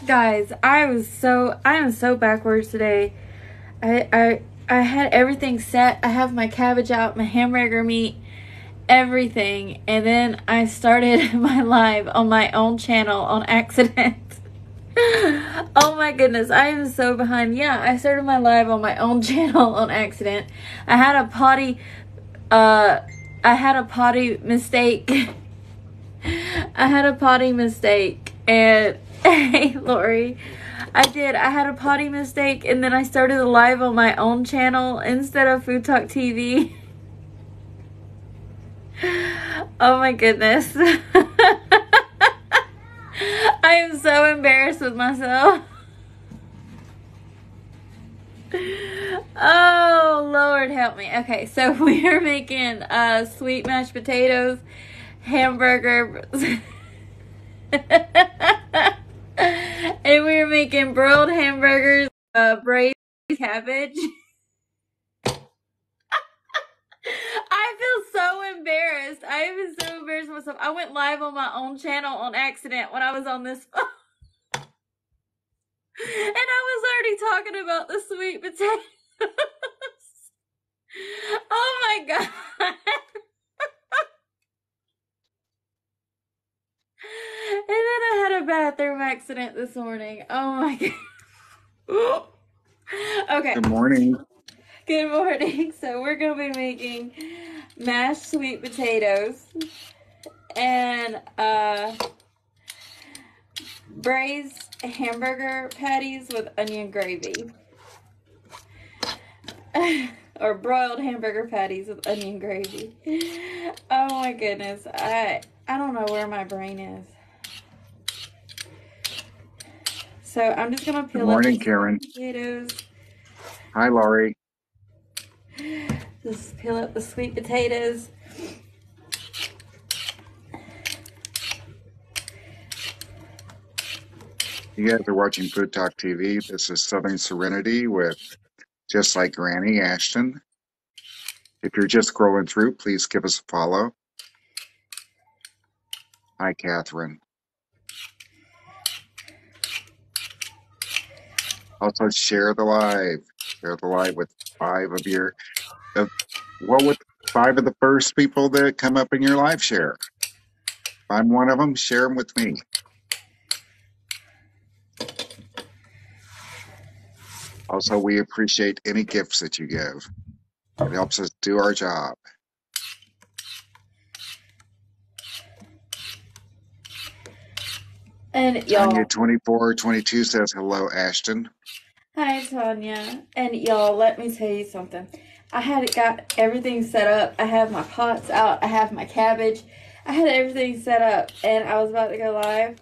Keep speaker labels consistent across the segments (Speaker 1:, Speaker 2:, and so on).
Speaker 1: Guys, I am so backwards today. I had everything set. I have my cabbage out, my hamburger meat, everything, and then I started my live on my own channel on accident. Oh my goodness, I am so behind. Yeah, I started my live on my own channel on accident. I had a potty mistake. I had a potty mistake, and hey Lori, I had a potty mistake, and then I started the live on my own channel instead of Food Talk TV. Oh my goodness. I am so embarrassed with myself. Oh Lord help me. Okay, so we are making sweet mashed potatoes, hamburger, and we were making broiled hamburgers, braised cabbage. I feel so embarrassed. I am so embarrassed with myself. I went live on my own channel on accident when I was on this phone. And I was already talking about the sweet potatoes. Oh my God. And then I had a bathroom accident this morning. Oh my God. Okay.
Speaker 2: Good morning.
Speaker 1: Good morning. So we're going to be making mashed sweet potatoes and braised hamburger patties with onion gravy. Or broiled hamburger patties with onion gravy. Oh my goodness. I don't know where my brain is. So I'm just going to peel up the
Speaker 2: Karen.
Speaker 1: potatoes.
Speaker 2: Hi, Laurie.
Speaker 1: Just peel up the sweet potatoes.
Speaker 2: You guys are watching Food Talk TV. This is Southern Serenity with Just Like Granny, Ashton. If you're just scrolling through, please give us a follow. Hi, Catherine. Also, share the live. Share the live with five of the first people that come up in your live share. If I'm one of them, share them with me. Also, we appreciate any gifts that you give. It helps us do our job.
Speaker 1: And y'all,
Speaker 2: Tanya 2422 says hello, Ashton.
Speaker 1: hi Tanya. And y'all, let me tell you something. I had got everything set up. I have my pots out. I have my cabbage. I had everything set up, and I was about to go live,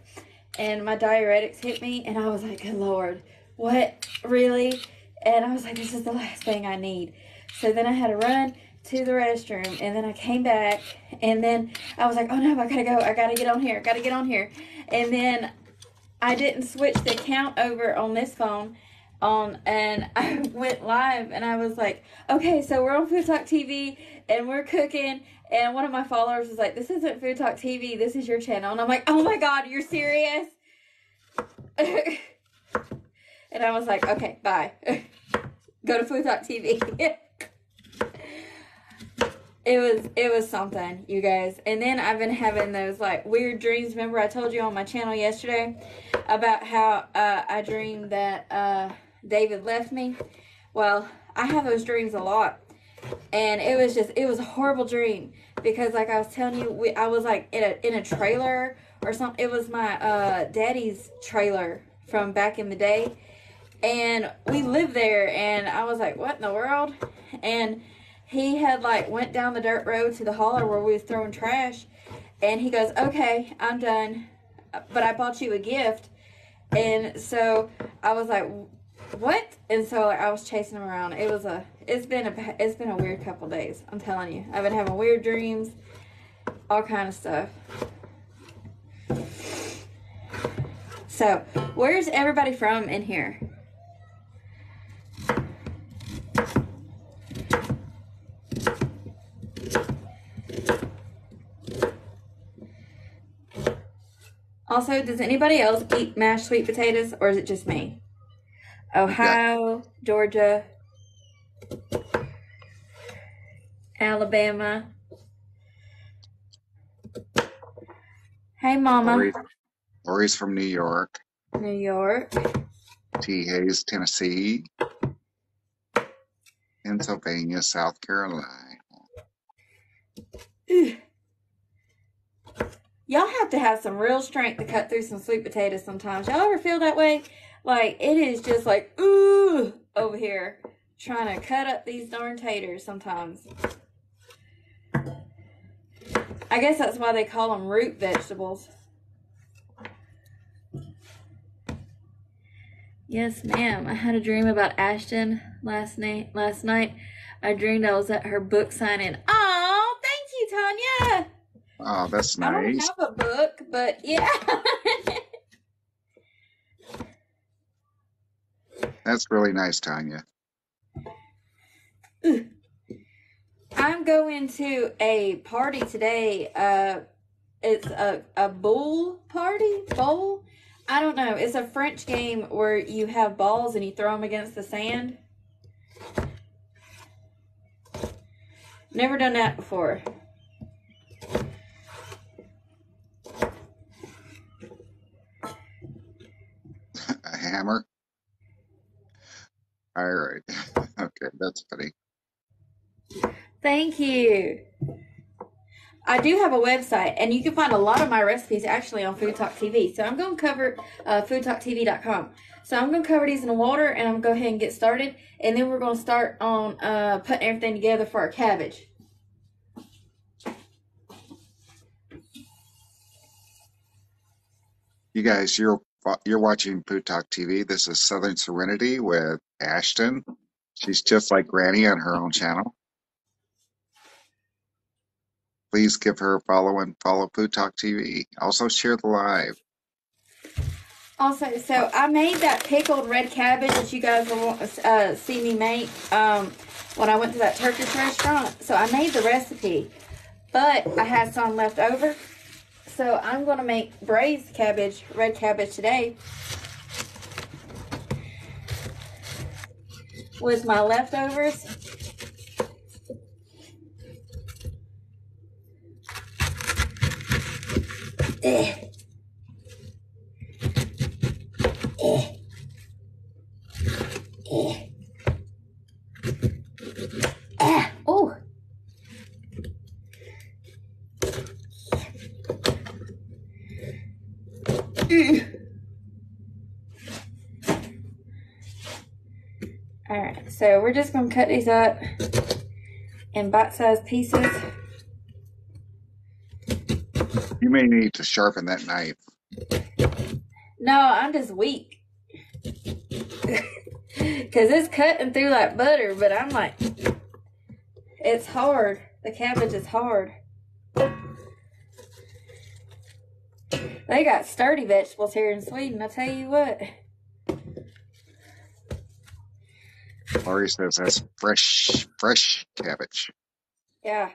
Speaker 1: and my diuretics hit me, and I was like, good Lord, what? Really? And I was like, this is the last thing I need. So then I had to run to the restroom, and then I came back, and then I was like, oh no, I gotta go. I gotta get on here. And then I didn't switch the account over on this phone and I went live, and I was like, okay, so we're on Food Talk TV and we're cooking, and one of my followers was like, this isn't Food Talk TV, this is your channel. And I'm like, oh my God, you're serious? And I was like, okay, bye. Go to Food Talk TV. It was something, you guys. And then I've been having those like weird dreams. Remember I told you on my channel yesterday about how I dreamed that David left me? Well, I have those dreams a lot. And it was a horrible dream because, like I was telling you, I was like in a trailer or something. It was my daddy's trailer from back in the day. And we lived there, and I was like, what in the world? And he had like went down the dirt road to the hauler where we was throwing trash, and he goes, okay, I'm done, but I bought you a gift. And so I was like, what? And so like, I was chasing him around. It's been a weird couple days. I'm telling you, I've been having weird dreams, all kind of stuff. So where's everybody from in here? Also, does anybody else eat mashed sweet potatoes, or is it just me? Ohio, Georgia, Alabama. Hey, Mama.
Speaker 2: Lori's from New York.
Speaker 1: New York.
Speaker 2: T. Hayes, Tennessee. Pennsylvania, South Carolina.
Speaker 1: Y'all have to have some real strength to cut through some sweet potatoes sometimes. Y'all ever feel that way? Like, it is just like, ooh, over here, trying to cut up these darn taters sometimes. I guess that's why they call them root vegetables. Yes, ma'am. I had a dream about Ashton last night. I dreamed I was at her book signing. Oh, thank you, Tanya.
Speaker 2: Oh, that's
Speaker 1: I don't
Speaker 2: nice.
Speaker 1: have a book, but yeah.
Speaker 2: That's really nice, Tanya.
Speaker 1: I'm going to a party today. It's a bowl party. Bowl? I don't know. It's a French game where you have balls and you throw them against the sand. Never done that before.
Speaker 2: A hammer? All right. Okay, that's funny.
Speaker 1: Thank you. I do have a website, and you can find a lot of my recipes actually on Food Talk TV. So I'm going to cover foodtalktv.com. So I'm going to cover these in the water, and I'm going to go ahead and get started. And then we're going to start on putting everything together for our cabbage.
Speaker 2: You guys, you're watching Food Talk TV. This is Southern Serenity with Ashton. She's just like Granny on her own channel. Please give her a follow and follow Food Talk TV. Also share the live.
Speaker 1: Also, so I made that pickled red cabbage that you guys will see me make when I went to that Turkish restaurant. So I made the recipe, but I had some left over. So I'm going to make braised cabbage, red cabbage today with my leftovers. Oh. Alright, so we're just going to cut these up in bite-sized pieces.
Speaker 2: You may need to sharpen that knife.
Speaker 1: No, I'm just weak. Because it's cutting through like butter, but I'm like, it's hard. The cabbage is hard. They got sturdy vegetables here in Sweden, I tell you what.
Speaker 2: Lori says that's fresh cabbage.
Speaker 1: Yeah.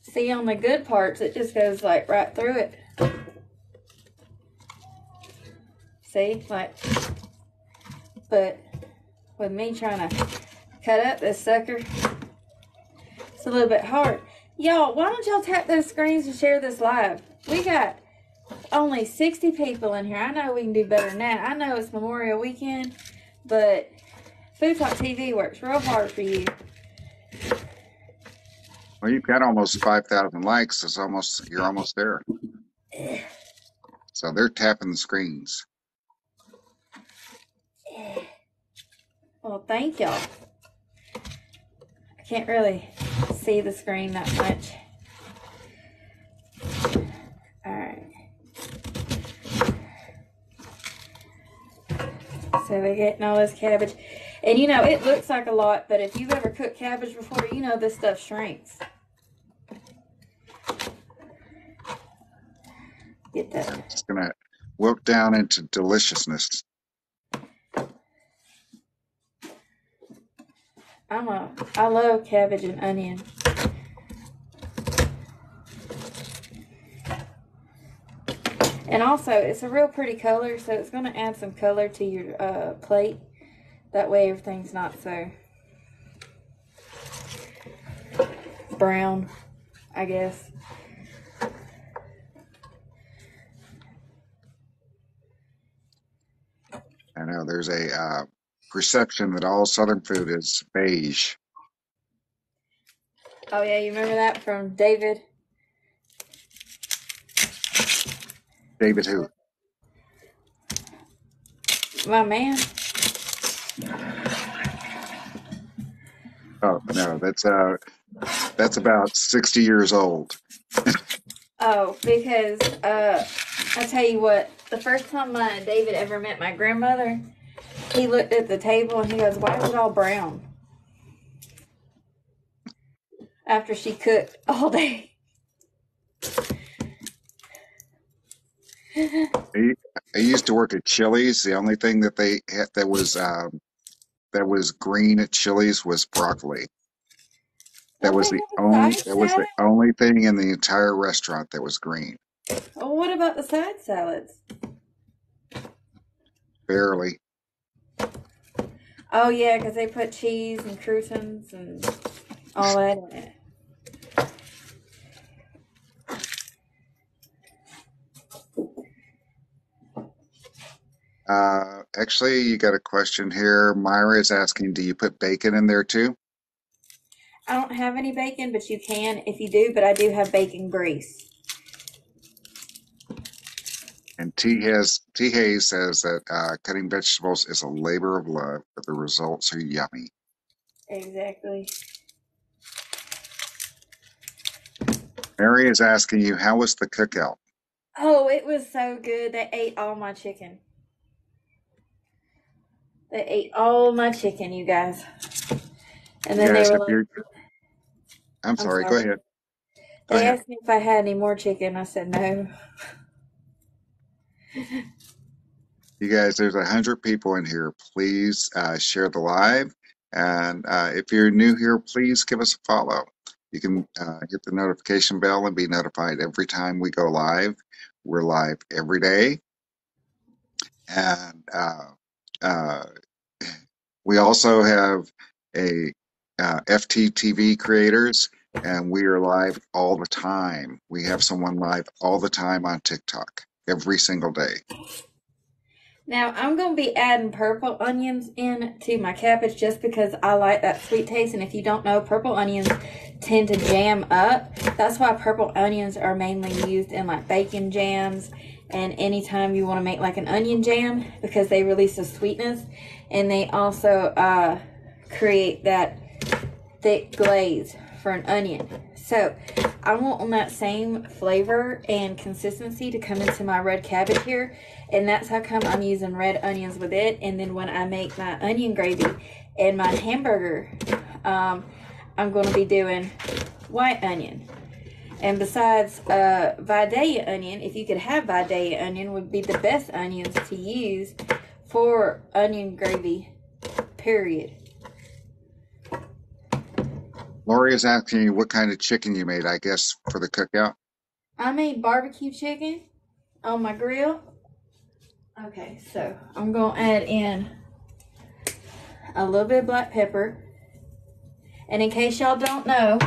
Speaker 1: See, on the good parts, it just goes like right through it. See, like, but with me trying to cut up this sucker, it's a little bit hard. Y'all, why don't y'all tap those screens and share this live? We got only 60 people in here. I know we can do better than that. I know it's Memorial Weekend, but Food Talk TV works real hard for you.
Speaker 2: Well, you've got almost 5,000 likes. You're almost there. So they're tapping the screens.
Speaker 1: Well, thank y'all. I can't really see the screen that much. Alright. So we're getting all this cabbage. And you know, it looks like a lot, but if you've ever cooked cabbage before, you know this stuff shrinks. Get that.
Speaker 2: It's going to wilt down into deliciousness.
Speaker 1: I love cabbage and onion. And also, it's a real pretty color, so it's going to add some color to your plate. That way everything's not so brown, I guess.
Speaker 2: I know there's a perception that all Southern food is beige.
Speaker 1: Oh, yeah, you remember that from David?
Speaker 2: David who?
Speaker 1: My man.
Speaker 2: Oh no, that's about 60 years old.
Speaker 1: Oh, because I tell you what, the first time my David ever met my grandmother, he looked at the table and he goes, "Why is it all brown?" After she cooked all day.
Speaker 2: I used to work at Chili's. The only thing that they had that was green at Chili's was broccoli.
Speaker 1: Don't they have a side
Speaker 2: That was
Speaker 1: salad?
Speaker 2: the only thing in the entire restaurant that was green.
Speaker 1: Well, what about the side salads?
Speaker 2: Barely.
Speaker 1: Oh yeah, because they put cheese and croutons and all that in it.
Speaker 2: Actually, you got a question here. Myra is asking, do you put bacon in there too?
Speaker 1: I don't have any bacon, but you can if you do. But I do have bacon grease.
Speaker 2: And T Hayes says that cutting vegetables is a labor of love, but the results are yummy.
Speaker 1: Exactly.
Speaker 2: Mary is asking you, how was the cookout?
Speaker 1: Oh, it was so good. They ate all my chicken. They ate all my chicken, you guys. And
Speaker 2: You
Speaker 1: then they
Speaker 2: guys,
Speaker 1: were
Speaker 2: if
Speaker 1: like,
Speaker 2: you're, I'm
Speaker 1: I'm
Speaker 2: sorry, go
Speaker 1: sorry.
Speaker 2: ahead. Go
Speaker 1: They
Speaker 2: ahead.
Speaker 1: asked me if I had any more chicken. I said no.
Speaker 2: You guys, there's 100 people in here. Please share the live. And if you're new here, please give us a follow. You can hit the notification bell and be notified every time we go live. We're live every day. And uh, we also have a FTTV creators, and we are live all the time. We have someone live all the time on TikTok every single day.
Speaker 1: Now I'm gonna be adding purple onions in to my cabbage just because I like that sweet taste. And if you don't know, purple onions tend to jam up. That's why purple onions are mainly used in like bacon jams and anytime you want to make like an onion jam, because they release a sweetness and they also create that thick glaze for an onion. So I want that same flavor and consistency to come into my red cabbage here, and that's how come I'm using red onions with it. And then when I make my onion gravy and my hamburger, I'm going to be doing white onion. And besides Vidalia onion, if you could have Vidalia onion, would be the best onions to use for onion gravy, period.
Speaker 2: Lori is asking you what kind of chicken you made, I guess, for the cookout.
Speaker 1: I made barbecue chicken on my grill. Okay, so I'm going to add in a little bit of black pepper. And in case y'all don't know,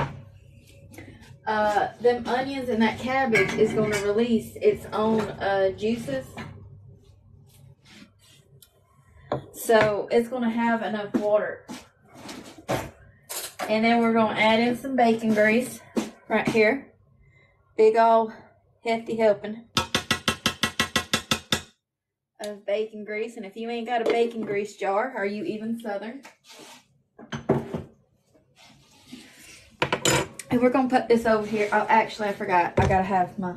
Speaker 1: them onions and that cabbage is going to release its own juices. So it's going to have enough water. And then we're going to add in some bacon grease right here. Big old hefty helping of bacon grease. And if you ain't got a bacon grease jar, are you even Southern? And we're going to put this over here. Oh, actually, I forgot. I got to have my...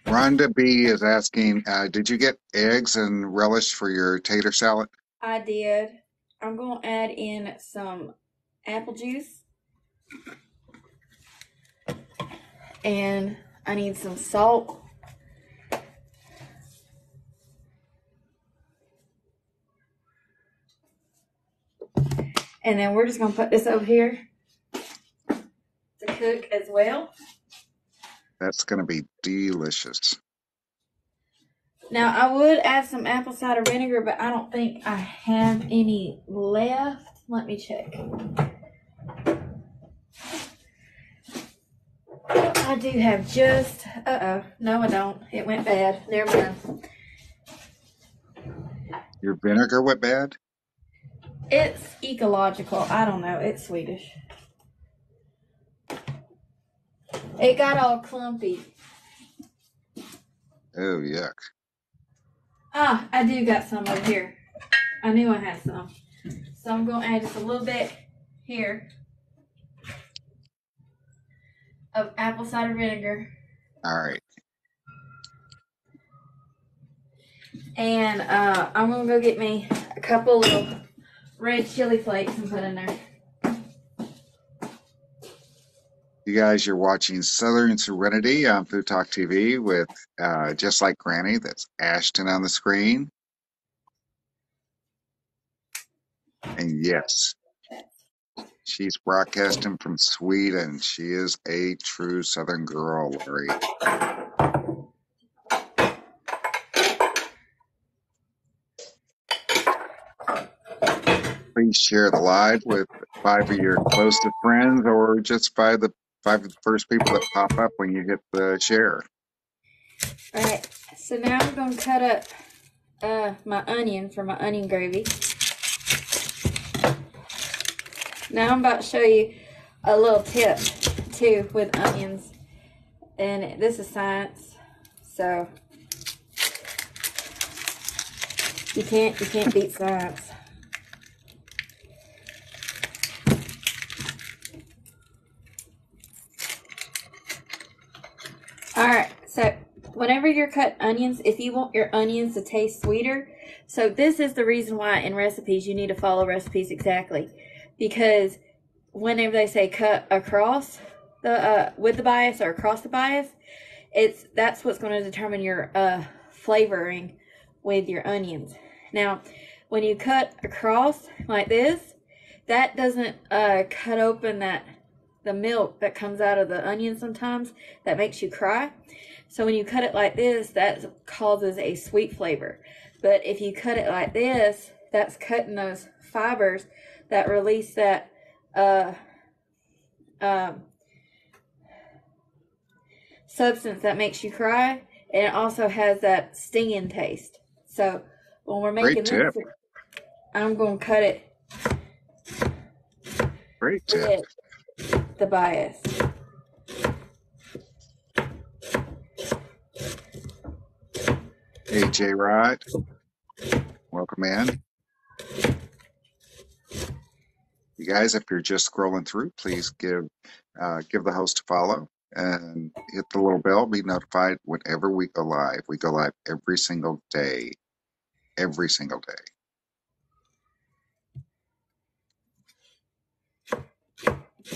Speaker 2: Rhonda B is asking, did you get eggs and relish for your tater salad?
Speaker 1: I did. I'm going to add in some apple juice. And I need some salt. And then we're just going to put this over here to cook as well.
Speaker 2: That's going to be delicious.
Speaker 1: Now, I would add some apple cider vinegar, but I don't think I have any left. Let me check. I do have just, no I don't. It went bad. Never mind.
Speaker 2: Your vinegar went bad?
Speaker 1: It's ecological. I don't know. It's Swedish. It got all clumpy.
Speaker 2: Oh, yuck.
Speaker 1: Ah, I do got some over here. I knew I had some. So I'm going to add just a little bit here of apple cider vinegar.
Speaker 2: All right.
Speaker 1: And I'm going to go get me a couple of red chili flakes and put in there.
Speaker 2: You guys, you're watching Southern Serenity on Food Talk TV with Just Like Granny. That's Ashton on the screen. And yes, she's broadcasting from Sweden. She is a true Southern girl, Larry. Please share the live with 5 of your closest friends or just by the 5 of the first people that pop up when you hit the share.
Speaker 1: All right, so now I'm going to cut up my onion for my onion gravy. Now I'm about to show you a little tip too with onions, and this is science, so you can't beat science. All right, so whenever you're cutting onions, if you want your onions to taste sweeter, so this is the reason why in recipes you need to follow recipes exactly, because whenever they say cut across the with the bias or across the bias, that's what's going to determine your flavoring with your onions. Now, when you cut across like this, that doesn't cut open the milk that comes out of the onion sometimes that makes you cry. So when you cut it like this, that causes a sweet flavor. But if you cut it like this, that's cutting those fibers that release that substance that makes you cry, and it also has that stinging taste. So when we're making this, I'm going to cut it
Speaker 2: Great tip.
Speaker 1: with the bias.
Speaker 2: Hey, J Rod, welcome in. You guys, if you're just scrolling through, please give the host a follow and hit the little bell. Be notified whenever we go live. We go live every single day. Every single day.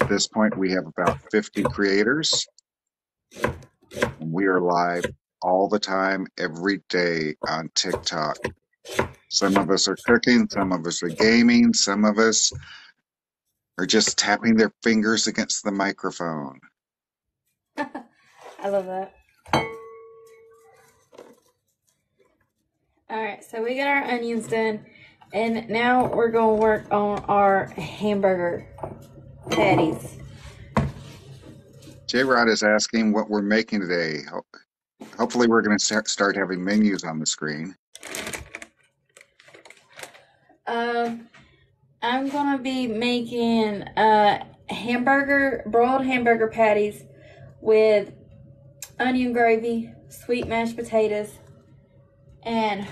Speaker 2: At this point, we have about 50 creators, and we are live all the time, every day on TikTok. Some of us are cooking, some of us are gaming, some of us are just tapping their fingers against the microphone.
Speaker 1: I love that. All right, so we got our onions done, and now we're going to work on our hamburger patties.
Speaker 2: J-Rod is asking what we're making today. Hopefully we're going to start having menus on the screen.
Speaker 1: I'm going to be making broiled hamburger patties with onion gravy, sweet mashed potatoes, and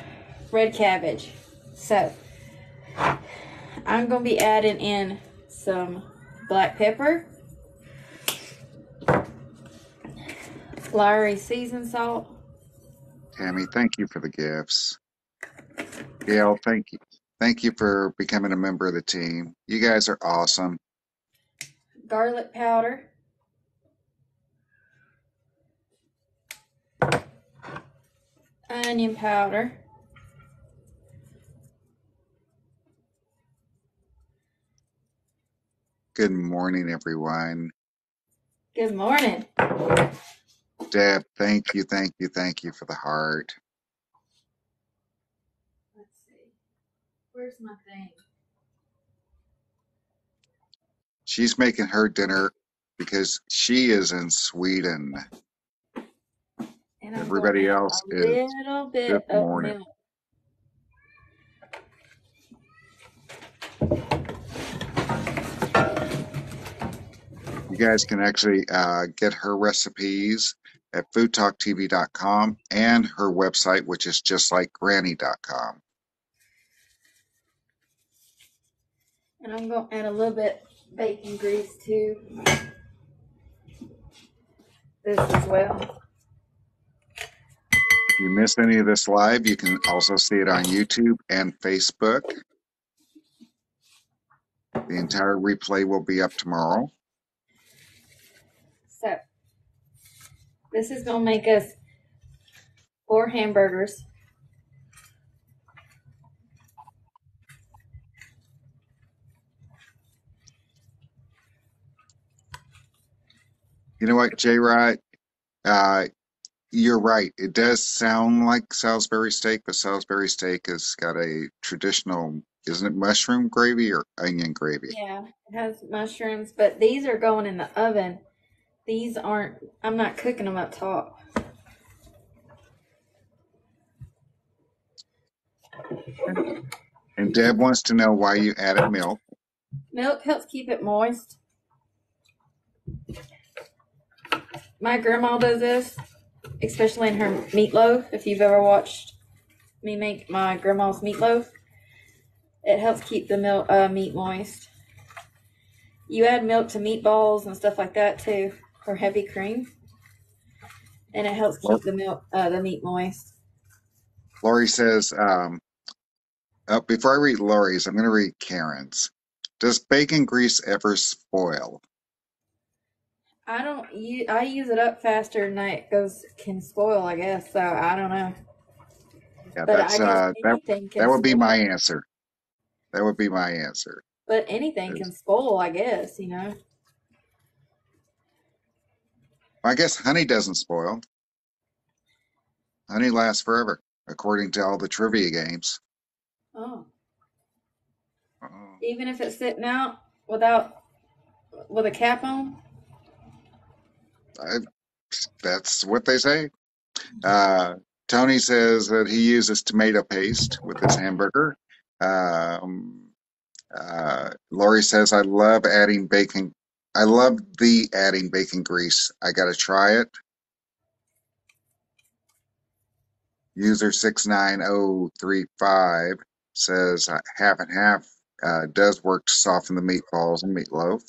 Speaker 1: red cabbage. So I'm going to be adding in some black pepper, Lowry seasoned salt.
Speaker 2: Tammy, thank you for the gifts. Gail, thank you. Thank you for becoming a member of the team. You guys are awesome.
Speaker 1: Garlic powder. Onion powder.
Speaker 2: Good morning, everyone.
Speaker 1: Good morning.
Speaker 2: Deb, thank you, thank you, thank you for the heart.
Speaker 1: Let's see. Where's my thing?
Speaker 2: She's making her dinner because she is in Sweden.
Speaker 1: And I'm going to
Speaker 2: Everybody
Speaker 1: add
Speaker 2: else
Speaker 1: a
Speaker 2: is
Speaker 1: little
Speaker 2: this
Speaker 1: bit of
Speaker 2: morning.
Speaker 1: milk.
Speaker 2: You guys can actually get her recipes at foodtalktv.com and her website, which is justlikeGranny.com.
Speaker 1: And I'm going to add a little bit bacon grease to this as well.
Speaker 2: If you miss any of this live, you can also see it on YouTube and Facebook. The entire replay will be up tomorrow.
Speaker 1: So this is going to make us 4 hamburgers.
Speaker 2: You know what, J. Rod? You're right. It does sound like Salisbury steak, but Salisbury steak has got a traditional, isn't it mushroom gravy or onion gravy?
Speaker 1: Yeah, it has mushrooms, but these are going in the oven. These aren't, I'm not cooking them up top.
Speaker 2: And Deb wants to know why you added milk.
Speaker 1: Milk helps keep it moist. My grandma does this, especially in her meatloaf. If you've ever watched me make my grandma's meatloaf, it helps keep the meat moist. You add milk to meatballs and stuff like that too, or heavy cream, and it helps keep the meat moist.
Speaker 2: Lori says, before I read Lori's, I'm going to read Karen's. Does bacon grease ever spoil?
Speaker 1: I use it up faster than it can spoil, I guess. So I don't know,
Speaker 2: Yeah,
Speaker 1: but I guess anything
Speaker 2: that
Speaker 1: can
Speaker 2: would be my
Speaker 1: spoil.
Speaker 2: answer. That would be my answer.
Speaker 1: But anything can spoil, I guess.
Speaker 2: I guess honey doesn't spoil. Honey lasts forever, according to all the trivia games.
Speaker 1: Oh,
Speaker 2: Oh.
Speaker 1: even if it's sitting out with a cap on.
Speaker 2: That's what they say. Tony says that he uses tomato paste with his hamburger. Um, Lori says, I love adding bacon. I love the adding bacon grease. I got to try it. User 69035 says half and half does work to soften the meatballs and meatloaf.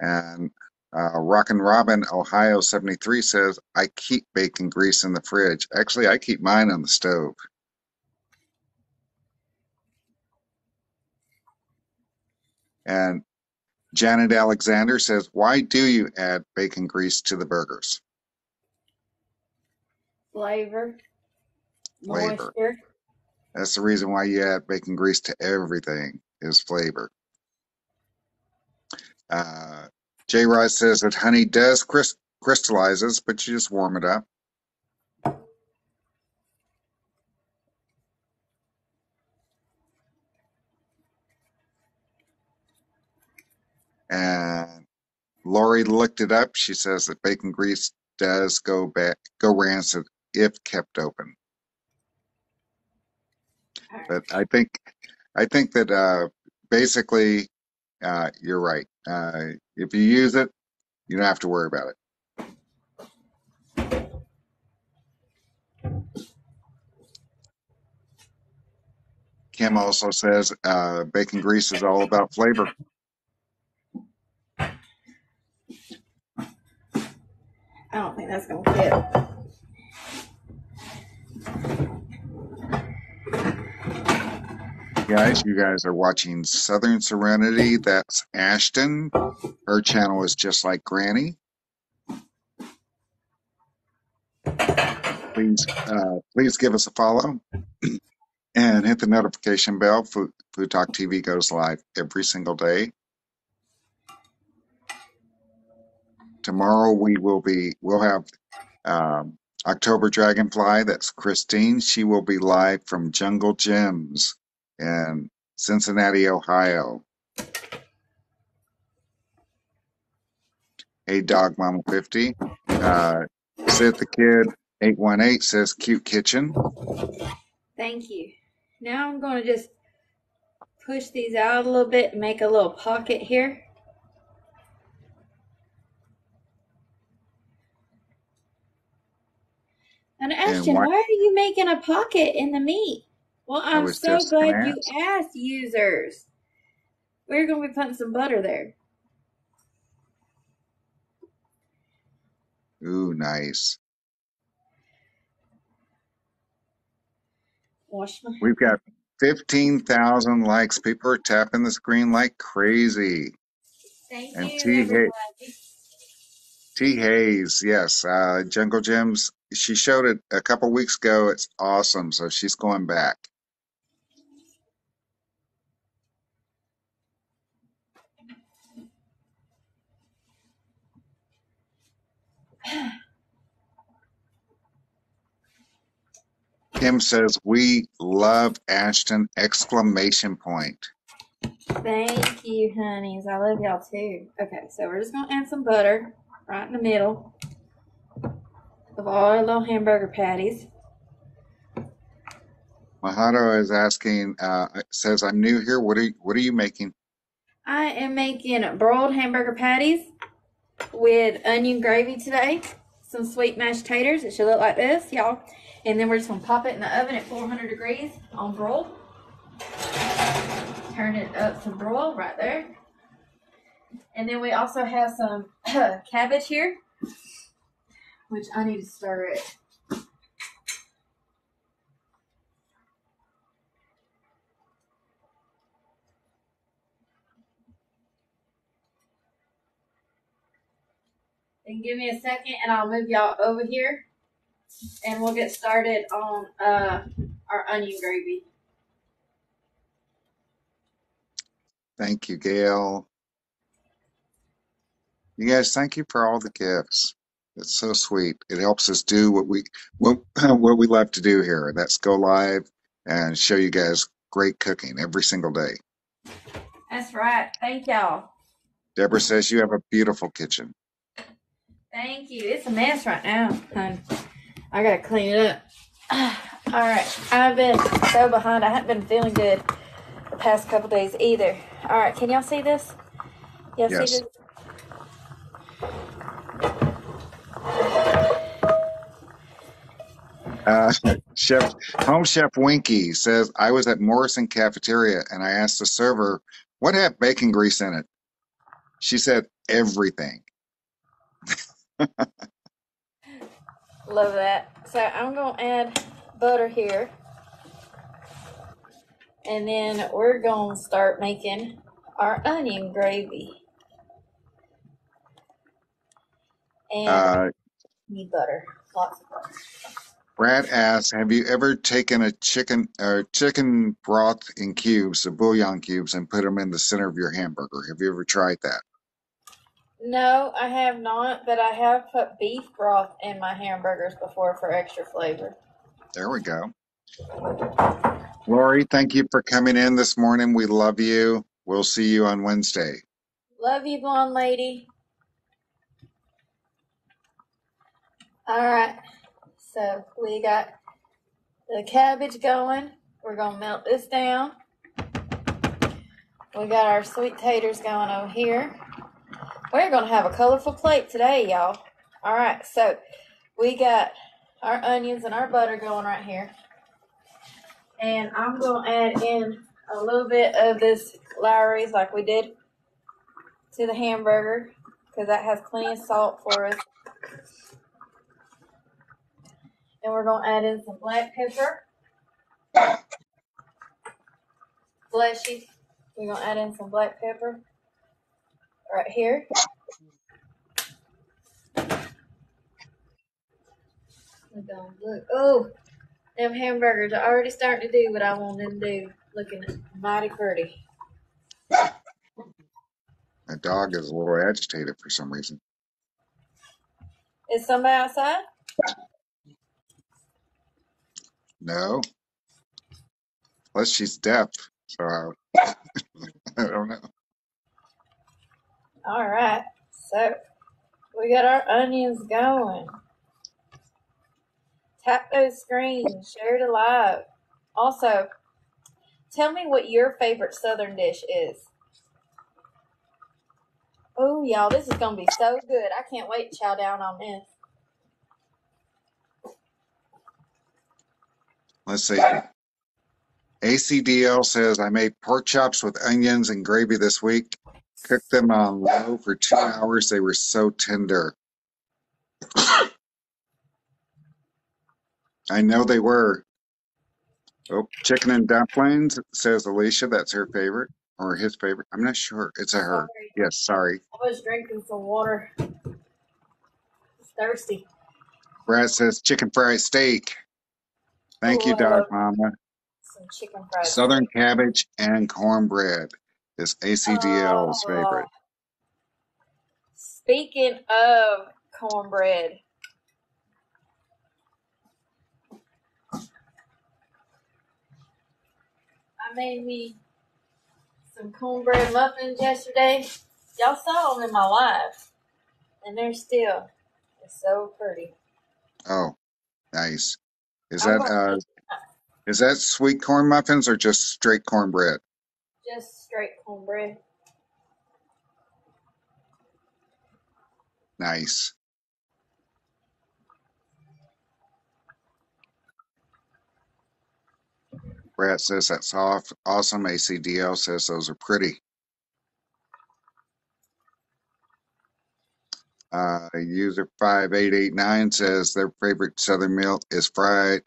Speaker 2: And Rockin' Robin, Ohio 73 says, I keep bacon grease in the fridge. Actually, I keep mine on the stove. And Janet Alexander says, why do you add bacon grease to the burgers?
Speaker 1: Flavor,
Speaker 2: Flavor.
Speaker 1: moisture.
Speaker 2: That's the reason why you add bacon grease to everything is flavor. J. Rice says that honey does crystallizes, but you just warm it up. And Lori looked it up. She says that bacon grease does go rancid if kept open. But I think that basically you're right. If you use it, you don't have to worry about it. Kim also says bacon grease is all about flavor.
Speaker 1: I don't think that's gonna fit.
Speaker 2: Guys, you guys are watching Southern Serenity. That's Ashton. Her channel is Just Like Granny. Please give us a follow and hit the notification bell. Food Talk TV goes live every single day. Tomorrow we'll have um, October Dragonfly. That's Christine. She will be live from Jungle Gyms in Cincinnati, Ohio. Hey, Dog Mama 50. Sit the Kid 818 says cute kitchen.
Speaker 1: Thank you. Now I'm going to just push these out a little bit and make a little pocket here. And
Speaker 2: And
Speaker 1: Ashton, why are you making a pocket in the meat? Well,
Speaker 2: I
Speaker 1: I'm
Speaker 2: was
Speaker 1: so
Speaker 2: just going
Speaker 1: glad
Speaker 2: to
Speaker 1: you
Speaker 2: ask.
Speaker 1: asked, users. We're going to be putting some butter there.
Speaker 2: Ooh, nice.
Speaker 1: Wash my
Speaker 2: We've got 15,000 likes. People are tapping the screen like crazy.
Speaker 1: Thank
Speaker 2: And
Speaker 1: you, everybody.
Speaker 2: T. Hayes, yes, Jungle Gyms. She showed it a couple weeks ago. It's awesome. So she's going back. Kim says, we love Ashton! Exclamation point.
Speaker 1: Thank you, honeys. I love y'all too. Okay, so we're just going to add some butter right in the middle of all our little hamburger patties.
Speaker 2: Mahado is asking, says, I'm new here. What are you making?
Speaker 1: I am making broiled hamburger patties with onion gravy today. Some sweet mashed taters. It should look like this, y'all. And then we're just going to pop it in the oven at 400 degrees on broil. Turn it up to broil right there. And then we also have some cabbage here, which I need to stir it. And give me a second and I'll move y'all over here and we'll get started on our onion gravy.
Speaker 2: Thank you, Gail. You guys, thank you for all the gifts. It's so sweet. It helps us do what we love to do here. That's go live and show you guys great cooking every single day.
Speaker 1: That's right. Thank y'all.
Speaker 2: Deborah says you have a beautiful kitchen.
Speaker 1: Thank you. It's a mess right now, honey. I gotta clean it up. All right. I've been so behind. I haven't been feeling good the past couple days either. All right. Can y'all see this? Y'all see
Speaker 2: Yes.
Speaker 1: this?
Speaker 2: Uh, Chef Home Chef Winky says I was at Morrison Cafeteria and I asked the server what had bacon grease in it. She said everything.
Speaker 1: Love that. So I'm gonna add butter here. And then we're gonna start making our onion gravy. And need butter. Lots of butter.
Speaker 2: Brad asks, have you ever taken a chicken broth in cubes, the bouillon cubes, and put them in the center of your hamburger? Have you ever tried that?
Speaker 1: No, I have not, but I have put beef broth in my hamburgers before for extra flavor.
Speaker 2: There we go. Lori, thank you for coming in this morning. We love you. We'll see you on Wednesday.
Speaker 1: Love you, blonde lady. All right, so we got the cabbage going. We're gonna melt this down. We got our sweet taters going over here. We're gonna have a colorful plate today, y'all. All right, so we got our onions and our butter going right here. And I'm gonna add in a little bit of this Lowry's like we did to the hamburger because that has plenty of salt for us. And we're gonna add in some black pepper. Bless you. We're gonna add in some black pepper right here. We're gonna look. Oh, them hamburgers are already starting to do what I want them to do. Looking mighty pretty.
Speaker 2: My dog is a little agitated for some reason.
Speaker 1: Is somebody outside?
Speaker 2: No. Plus, she's deaf, so I don't know.
Speaker 1: All right. So we got our onions going. Tap those screens. Share it live. Also, tell me what your favorite Southern dish is. Oh, y'all, this is going to be so good. I can't wait to chow down on this.
Speaker 2: Let's see. ACDL says, I made pork chops with onions and gravy this week. Cooked them on low for 2 hours. They were so tender. I know they were. Oh, chicken and dumplings, says Alicia. That's her favorite or his favorite. I'm not sure. It's a her.
Speaker 1: Sorry.
Speaker 2: Yes, sorry.
Speaker 1: I was drinking some water. It's thirsty.
Speaker 2: Brad says chicken fried steak. Thank
Speaker 1: Oh,
Speaker 2: you,
Speaker 1: I
Speaker 2: Dog
Speaker 1: love
Speaker 2: Mama.
Speaker 1: some chicken fried
Speaker 2: Southern
Speaker 1: steak.
Speaker 2: cabbage and cornbread is ACDL's favorite.
Speaker 1: Speaking of cornbread, I made me some cornbread muffins yesterday. Y'all saw them in my live, and they're still so pretty.
Speaker 2: Oh, nice. Is
Speaker 1: I'm
Speaker 2: that
Speaker 1: gonna
Speaker 2: uh
Speaker 1: eat
Speaker 2: is that sweet corn muffins or just straight cornbread?
Speaker 1: just straight cornbread.
Speaker 2: Nice. Brad says that's awesome. ACDL says those are pretty. User 5889 says their favorite Southern meal is fried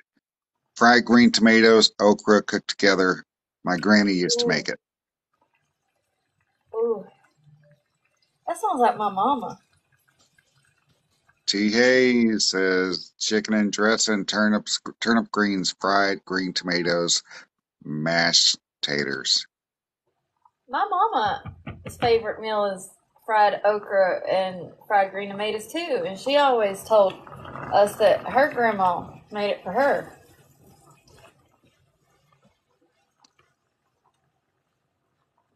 Speaker 2: green tomatoes, okra cooked together. My granny used to
Speaker 1: Ooh,
Speaker 2: make it.
Speaker 1: ooh, that sounds like my mama.
Speaker 2: T. Hayes says chicken and dressing, turnip greens, fried green tomatoes, mashed taters.
Speaker 1: My mama's favorite meal is fried okra and fried green tomatoes too, and she always told us that her grandma made it for her.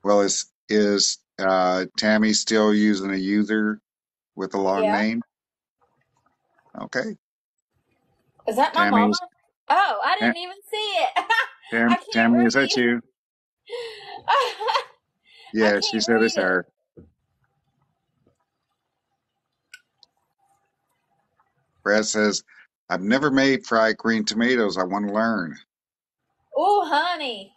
Speaker 2: Well, is Tammy still using a user with a long
Speaker 1: Yeah,
Speaker 2: name? Okay.
Speaker 1: is that my
Speaker 2: Tammy
Speaker 1: mama?
Speaker 2: is
Speaker 1: Oh, I
Speaker 2: Ta-
Speaker 1: didn't even see it. I can't
Speaker 2: Tammy, is that
Speaker 1: read.
Speaker 2: you?
Speaker 1: I
Speaker 2: Yeah, she
Speaker 1: can't
Speaker 2: said
Speaker 1: read
Speaker 2: it's
Speaker 1: it.
Speaker 2: her. Brad says, I've never made fried green tomatoes. I want to learn.
Speaker 1: Oh, honey,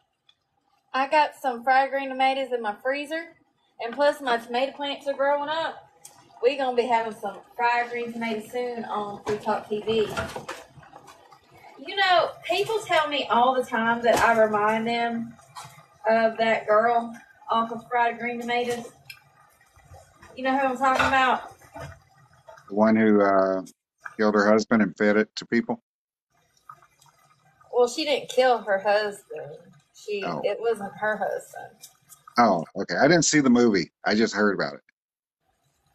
Speaker 1: I got some fried green tomatoes in my freezer, and plus my tomato plants are growing up. We're gonna be having some fried green tomatoes soon on Food Talk TV. You know, people tell me all the time that I remind them of that girl off of Fried Green Tomatoes. You know who I'm talking about?
Speaker 2: The one who killed her husband and fed it to people.
Speaker 1: Well, she didn't kill her husband.
Speaker 2: Oh,
Speaker 1: It wasn't her husband.
Speaker 2: oh, okay. I didn't see the movie. I just heard about it.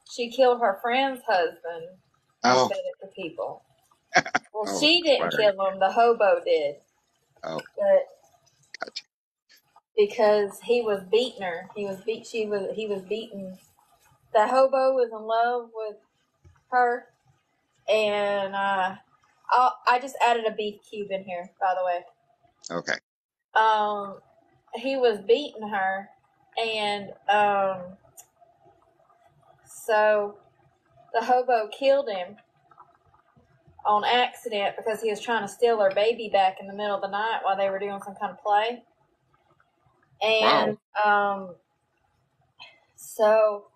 Speaker 1: She killed her friend's husband and
Speaker 2: Oh,
Speaker 1: fed it to people. Well,
Speaker 2: oh,
Speaker 1: she didn't
Speaker 2: sorry.
Speaker 1: kill him. The hobo did,
Speaker 2: Oh,
Speaker 1: but
Speaker 2: gotcha.
Speaker 1: because he was beating her, he was beat. He was beaten. The hobo was in love with her, and I just added a beef cube in here, by the way.
Speaker 2: Okay.
Speaker 1: He was beating her, and so the hobo killed him on accident because he was trying to steal her baby back in the middle of the night while they were doing some kind of play.
Speaker 2: Wow.
Speaker 1: And so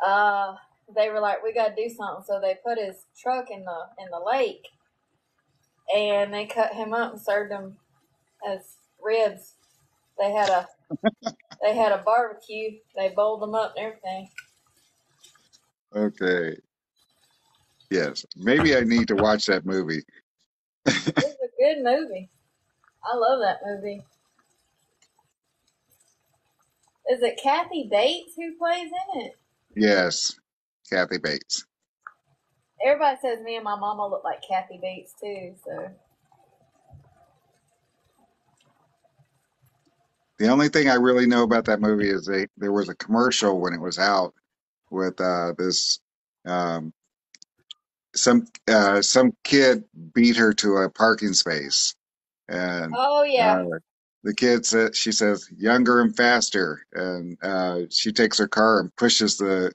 Speaker 1: uh, they were like, "We got to do something." So they put his truck in the lake, and they cut him up and served him as ribs. They had a they had a barbecue. They bowled them up and everything.
Speaker 2: Okay. Yes. Maybe I need to watch that movie.
Speaker 1: It's a good movie. I love that movie. Is it Kathy Bates who plays in it?
Speaker 2: Yes. Kathy Bates.
Speaker 1: Everybody says me and my mama look like Kathy Bates too. So.
Speaker 2: The only thing I really know about that movie is there was a commercial when it was out with this um, some kid beat her to a parking space, and
Speaker 1: Oh
Speaker 2: uh,
Speaker 1: yeah,
Speaker 2: the kid said she says younger and faster, and she takes her car and pushes the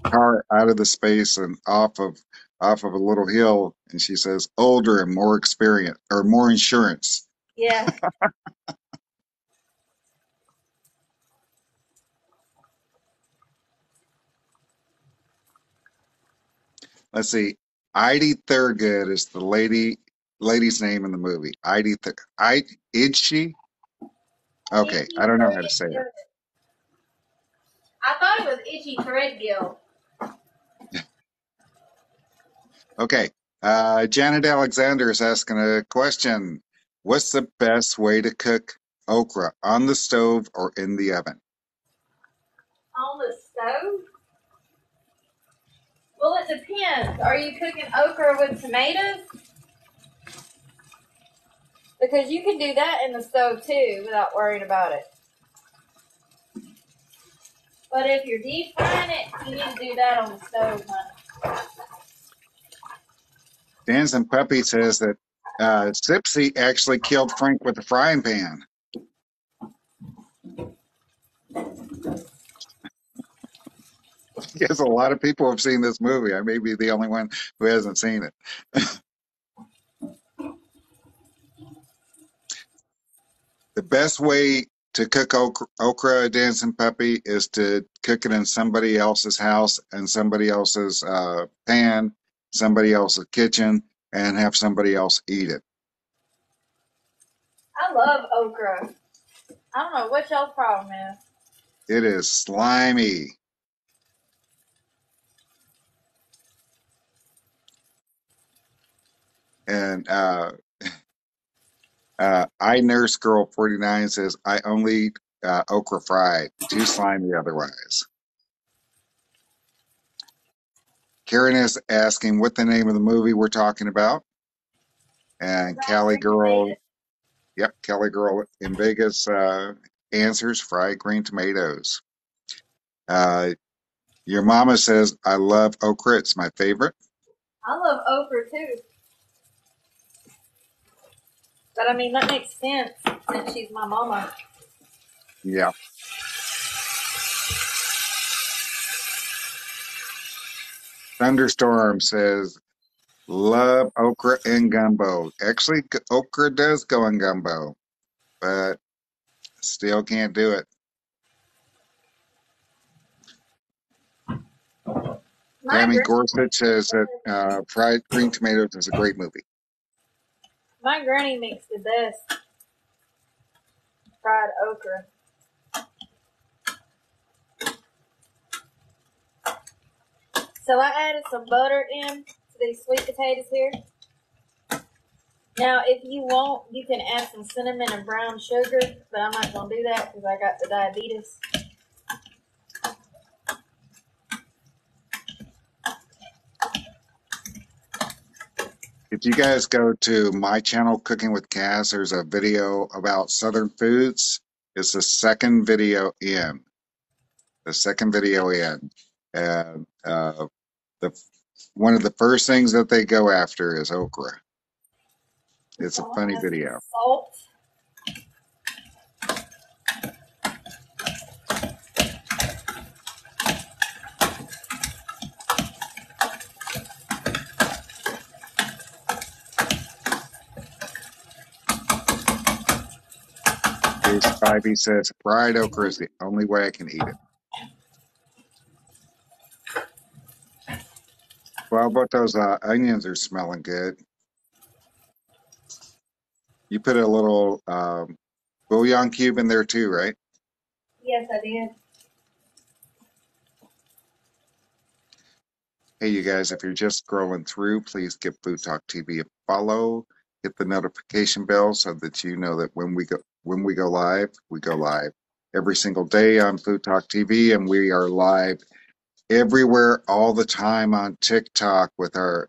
Speaker 2: car out of the space and off of a little hill, and she says older and more experience or more insurance.
Speaker 1: yeah.
Speaker 2: Let's see. Heidi Thurgood is the lady's name in the movie. I is she? Okay, I
Speaker 1: Itchy
Speaker 2: don't know how to say it.
Speaker 1: Threadgill. I thought it was Itchy Threadgill.
Speaker 2: Okay. Janet Alexander is asking a question. What's the best way to cook okra, on the stove or in the oven?
Speaker 1: On the stove? Well, it depends. Are you cooking okra with tomatoes? Because you can do that in the stove too without worrying about it. But if you're deep frying it, you need to do that on the stove, honey.
Speaker 2: Dancing Puppy says that Sipsy actually killed Frank with a frying pan. Yes, a lot of people have seen this movie. I may be the only one who hasn't seen it. The best way to cook okra, Dancing Puppy, is to cook it in somebody else's house and somebody else's pan, somebody else's kitchen, and have somebody else eat it.
Speaker 1: I love okra. I don't know what y'all's problem is.
Speaker 2: It is slimy. And I Nurse Girl 49 says, I only eat okra fried, too slimy otherwise. Karen is asking what the name of the movie we're talking about. And
Speaker 1: Fried
Speaker 2: Cali
Speaker 1: green
Speaker 2: Girl,
Speaker 1: tomatoes.
Speaker 2: yep, Kelly Girl in Vegas answers fried green tomatoes. Uh, your mama says, I love okra. It's my favorite.
Speaker 1: I love okra too. But I mean, that makes sense since she's my mama.
Speaker 2: Yeah. Thunderstorm says, love okra and gumbo. Actually, okra does go in gumbo, but still can't do it.
Speaker 1: My
Speaker 2: Tammy
Speaker 1: granny
Speaker 2: Gorsuch
Speaker 1: makes the
Speaker 2: says that
Speaker 1: best.
Speaker 2: Fried Green Tomatoes is a great movie.
Speaker 1: My granny makes the best fried okra. So I added some butter in to these sweet potatoes here. Now, if you want, you can add some cinnamon and brown sugar, but I'm not going to do that because I got the diabetes.
Speaker 2: If you guys go to my channel, Cooking with Cass, there's a video about Southern foods. It's the second video in. The second video in. And the one of the first things that they go after is okra. It's
Speaker 1: So
Speaker 2: a
Speaker 1: I'm going
Speaker 2: funny
Speaker 1: to add some
Speaker 2: video.
Speaker 1: salt.
Speaker 2: Case Spivey says fried okra is the only way I can eat it. Well, but those onions are smelling good. You put a little bouillon cube in there too, right?
Speaker 1: Yes, I did.
Speaker 2: Hey, you guys, if you're just scrolling through, please give Food Talk TV a follow. Hit the notification bell so that you know that when we go live every single day on Food Talk TV, and we are live everywhere all the time on TikTok with our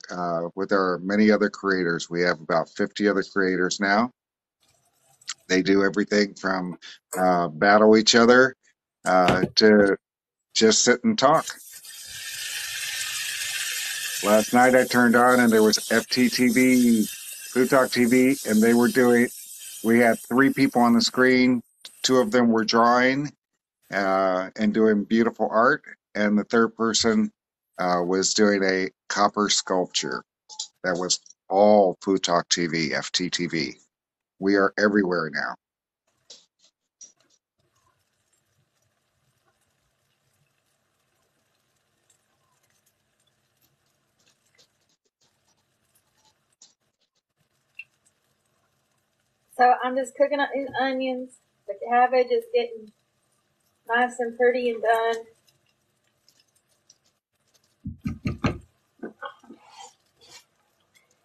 Speaker 2: many other creators. We have about 50 other creators now. They do everything from battle each other to just sit and talk. Last night I turned on and there was FTTV, Food Talk TV, and we had three people on the screen. Two of them were drawing and doing beautiful art, and the third person was doing a copper sculpture. That was all Food Talk TV, FTTV. We are everywhere now.
Speaker 1: So I'm just cooking up these onions. The cabbage is getting nice and pretty and done.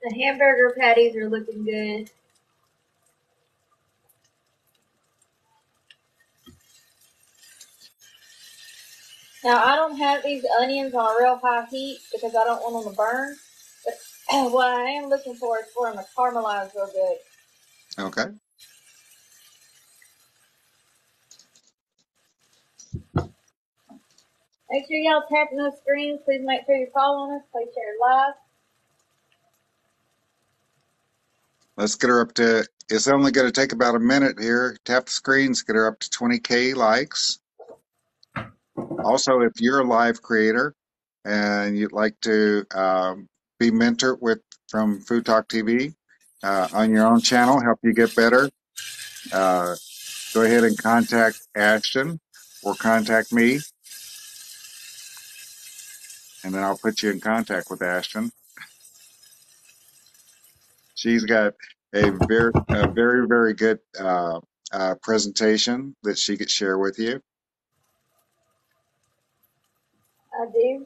Speaker 1: The hamburger patties are looking good. Now, I don't have these onions on a real high heat because I don't want them to burn. But what I am looking for is for them to caramelize real good.
Speaker 2: Okay.
Speaker 1: Make sure y'all tapping those screens. Please make sure you're following us. Please share live.
Speaker 2: Let's get her up to, it's only going to take about a minute here. Tap the screens, get her up to 20K likes. Also, if you're a live creator and you'd like to be mentored from Food Talk TV on your own channel, help you get better, go ahead and contact Ashton or contact me, and then I'll put you in contact with Ashton. She's got a very, very good presentation that she could share with you.
Speaker 1: I do.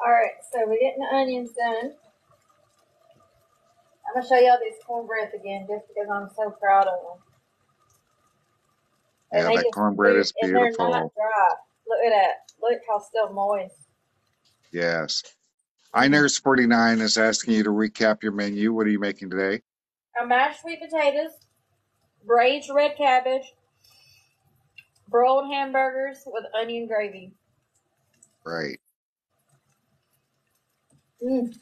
Speaker 1: All right, so we're getting the onions done. I'm going to show y'all this cornbread again just because I'm so proud of them.
Speaker 2: Yeah, that cornbread is beautiful.
Speaker 1: And they're not dry. Look at that. Look how still moist.
Speaker 2: Yes. iNurse49 is asking you to recap your menu. What are you making today?
Speaker 1: Mashed sweet potatoes, braised red cabbage, broiled hamburgers with onion gravy.
Speaker 2: Right.
Speaker 1: Mm.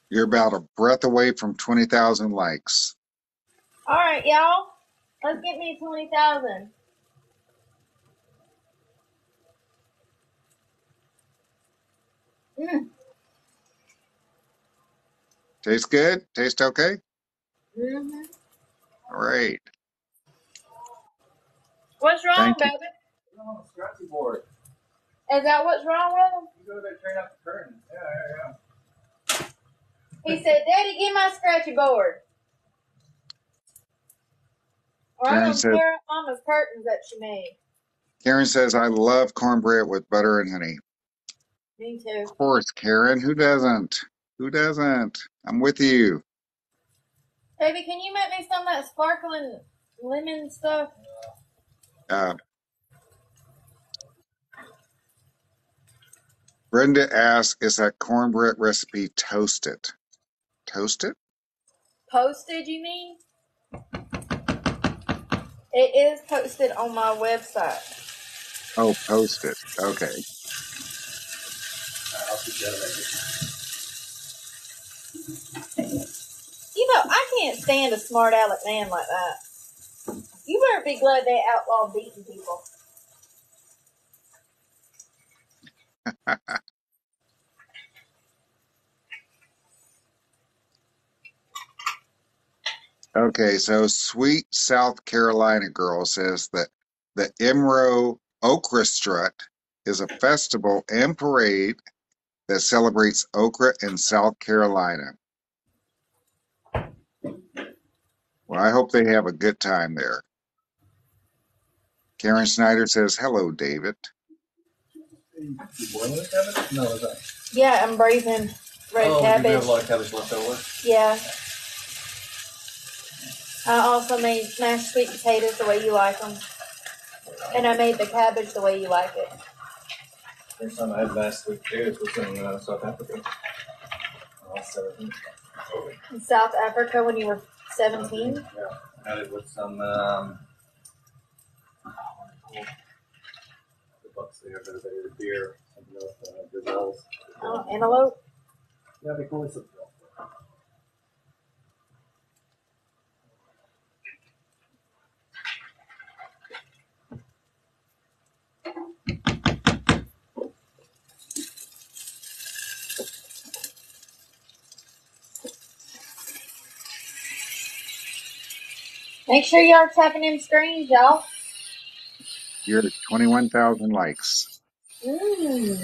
Speaker 2: You're about a breath away from 20,000 likes.
Speaker 1: All right, y'all. Let's get me 20,000. Mm.
Speaker 2: Tastes good? Taste okay?
Speaker 1: Mm-hmm.
Speaker 2: All right.
Speaker 1: What's wrong,
Speaker 2: Thank you.
Speaker 1: baby?
Speaker 3: You're on a scratchy board.
Speaker 1: Is that what's wrong with him?
Speaker 3: You go there, turn out the curtain. Yeah.
Speaker 1: He said, Daddy, give my scratchy board. Or I'm going to tear up Mama's curtains that she made.
Speaker 2: Karen says, I love cornbread with butter and honey.
Speaker 1: Me too.
Speaker 2: Of course, Karen. Who doesn't? Who doesn't? I'm with you.
Speaker 1: Baby, can you make me some of that sparkling lemon stuff?
Speaker 2: Brenda asks, is that cornbread recipe toasted? Toasted?
Speaker 1: Posted, you mean? It is posted on my website.
Speaker 2: Oh, posted. Okay.
Speaker 3: I'll keep that.
Speaker 1: You know, I can't stand a smart aleck man like that. You better be glad they outlawed beating people.
Speaker 2: Okay, so Sweet South Carolina Girl says that the Emerald Okra Strut is a festival and parade that celebrates okra in South Carolina. Well, I hope they have a good time there. Karen Snyder says, hello, David.
Speaker 3: You boiling the cabbage? No, is that?
Speaker 1: Yeah, I'm braising red cabbage.
Speaker 3: You have a lot of cabbage left over?
Speaker 1: Yeah. I also made mashed sweet potatoes the way you like them. And I made the cabbage the way you like it.
Speaker 3: First time I had mashed sweet potatoes was in South Africa. I was 17.
Speaker 1: In South Africa when you were 17?
Speaker 3: Yeah. I had it with some the bucks there, but they were beer, something else, gazelles.
Speaker 1: Oh, antelope?
Speaker 3: Yeah, they call it something else.
Speaker 1: Make sure y'all tapping them screens, y'all.
Speaker 2: You're at 21,000 likes.
Speaker 1: Mmm.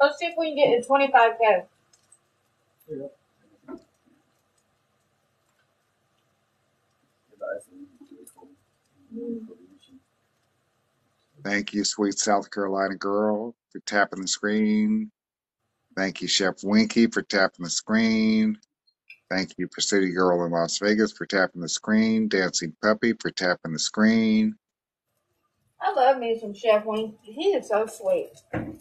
Speaker 1: Let's see if we can get to 25K.
Speaker 3: Yeah.
Speaker 2: Thank you, sweet South Carolina girl, for tapping the screen. Thank you, Chef Winky, for tapping the screen. Thank you, City Girl in Las Vegas, for tapping the screen. Dancing Puppy for tapping the screen.
Speaker 1: I love me some Chef Wink. He is so sweet. I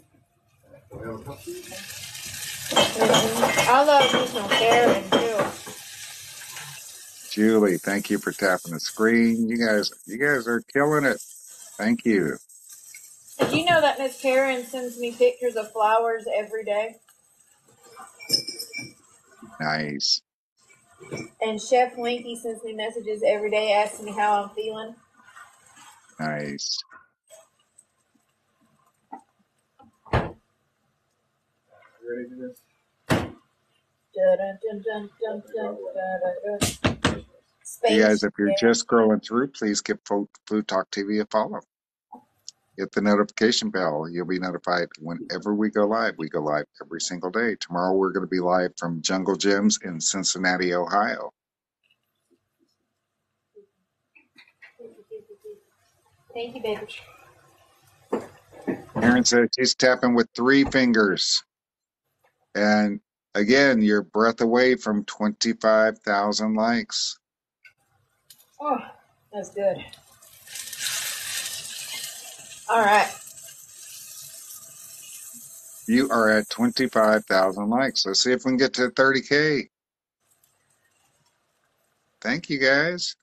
Speaker 1: love me some Karen too.
Speaker 2: Julie, thank you for tapping the screen. You guys are killing it. Thank you.
Speaker 1: Did you know that Miss Karen sends me pictures of flowers every day?
Speaker 2: Nice.
Speaker 1: And Chef Winky sends me messages every day asking me how I'm feeling.
Speaker 2: Nice.
Speaker 3: You ready to do this?
Speaker 1: Space.
Speaker 2: You guys, if you're just scrolling through, please give Food Talk TV a follow. Hit the notification bell. You'll be notified whenever we go live. We go live every single day. Tomorrow we're going to be live from Jungle Gyms in Cincinnati, Ohio.
Speaker 1: Thank you, baby.
Speaker 2: Aaron says she's tapping with 3 fingers. And again, you're a breath away from 25,000 likes.
Speaker 1: Oh, that's good. All right.
Speaker 2: You are at 25,000 likes. Let's see if we can get to 30K. Thank you, guys.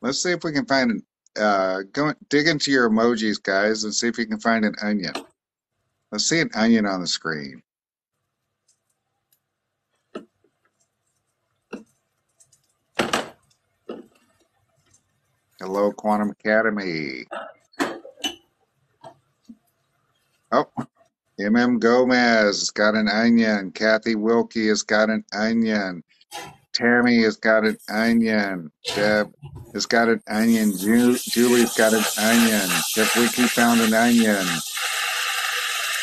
Speaker 2: Let's see if we can find dig into your emojis, guys, and see if you can find an onion. Let's see an onion on the screen. Hello, Quantum Academy. Oh, MM Gomez has got an onion. Kathy Wilkie has got an onion. Tammy has got an onion. Deb has got an onion. Julie's got an onion. Chef Wiki found an onion.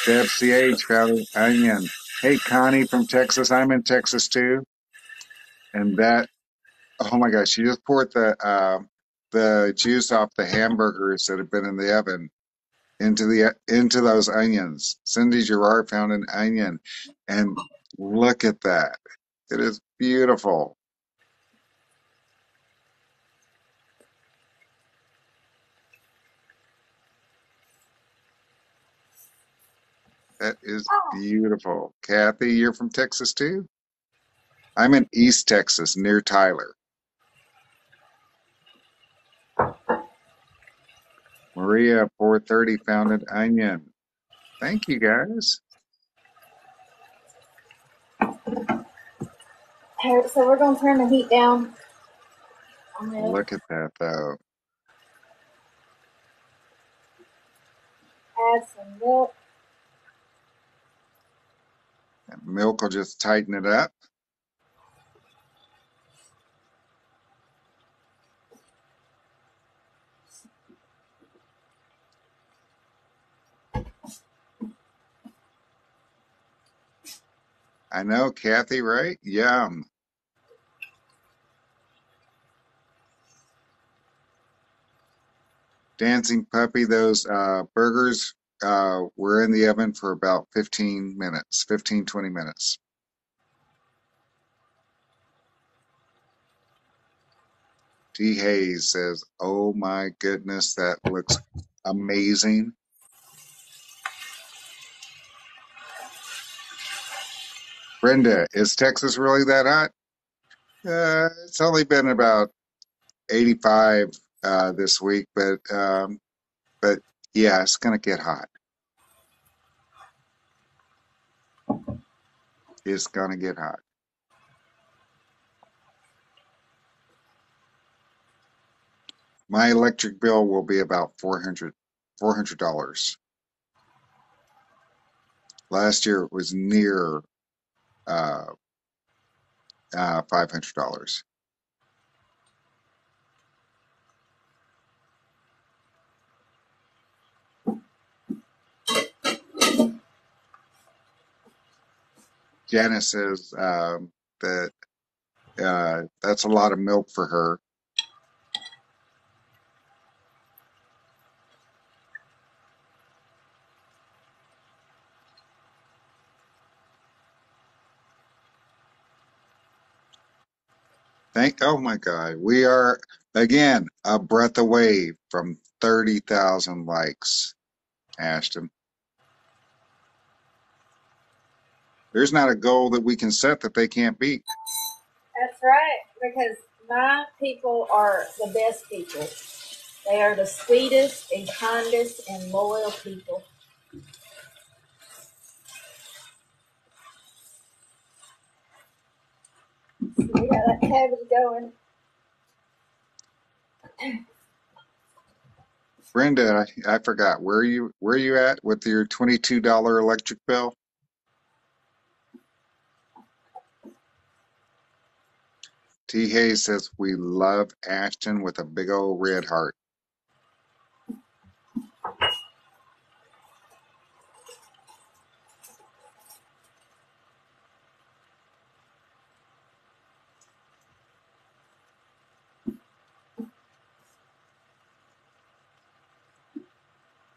Speaker 2: Deb CH found an onion. Hey, Connie from Texas. I'm in Texas too. And that, oh my gosh, she just poured the juice off the hamburgers that have been in the oven into those onions. Cindy Gerard found an onion, and look at that. It is beautiful. That is beautiful. Kathy, you're from Texas too? I'm in East Texas near Tyler. Maria 430 found an onion. Thank you, guys.
Speaker 1: So we're going to turn the heat down.
Speaker 2: Look at that, though.
Speaker 1: Add some milk.
Speaker 2: That milk will just tighten it up. I know, Kathy, right? Yum. Dancing Puppy, those burgers were in the oven for about 15 minutes, 15, 20 minutes. T. Hayes says, oh my goodness, that looks amazing. Brenda, is Texas really that hot? It's only been about 85 this week, but yeah, it's gonna get hot. It's gonna get hot. My electric bill will be about $400. Last year it was near uh, $500. Janice says that that's a lot of milk for her. Oh my God, we are again a breath away from 30,000 likes, Ashton. There's not a goal that we can set that they can't beat.
Speaker 1: That's right, because my people are the best people. They are the sweetest and kindest and loyal people. We got that habit going.
Speaker 2: Brenda, I forgot where you at with your $22 electric bill? T. Hayes says we love Ashton with a big old red heart.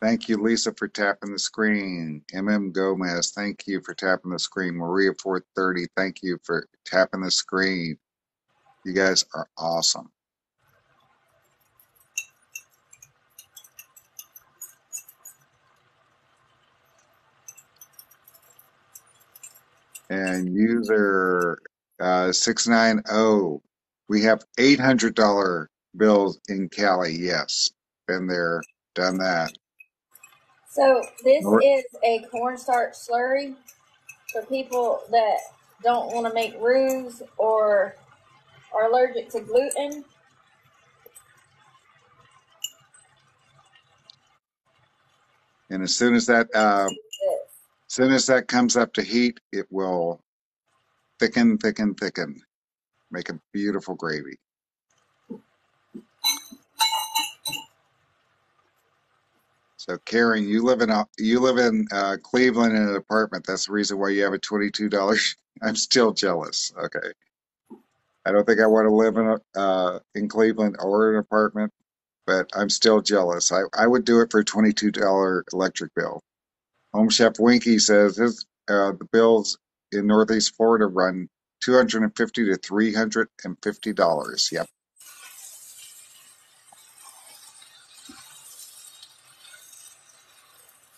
Speaker 2: Thank you, Lisa, for tapping the screen. MM Gomez, thank you for tapping the screen. Maria 430, thank you for tapping the screen. You guys are awesome. And user 690, we have $800 bills in Cali. Yes, been there, done that.
Speaker 1: So this is a cornstarch slurry for people that don't want to make roux or are allergic to gluten.
Speaker 2: And as soon as that comes up to heat, it will thicken, thicken, thicken. Make a beautiful gravy. So Karen, you live in Cleveland in an apartment. That's the reason why you have a $22. I'm still jealous. Okay, I don't think I want to live in Cleveland or an apartment, but I'm still jealous. I would do it for a $22 electric bill. Home Chef Winky says the bills in Northeast Florida run $250 to $350. Yep.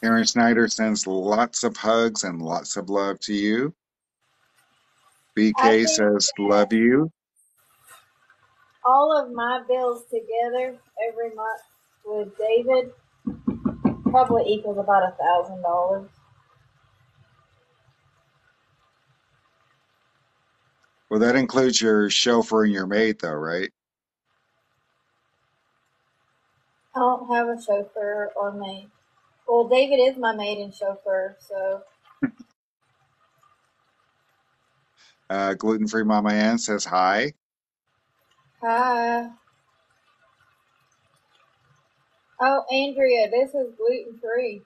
Speaker 2: Karen Snyder sends lots of hugs and lots of love to you. BK says love you.
Speaker 1: All of my bills together every month with David probably equals about $1,000.
Speaker 2: Well, that includes your chauffeur and your maid, though, right?
Speaker 1: I don't have a chauffeur or maid. Well, David is my maid and chauffeur, so.
Speaker 2: Gluten-free Mama Ann says hi.
Speaker 1: Hi. Oh, Andrea, this is gluten-free.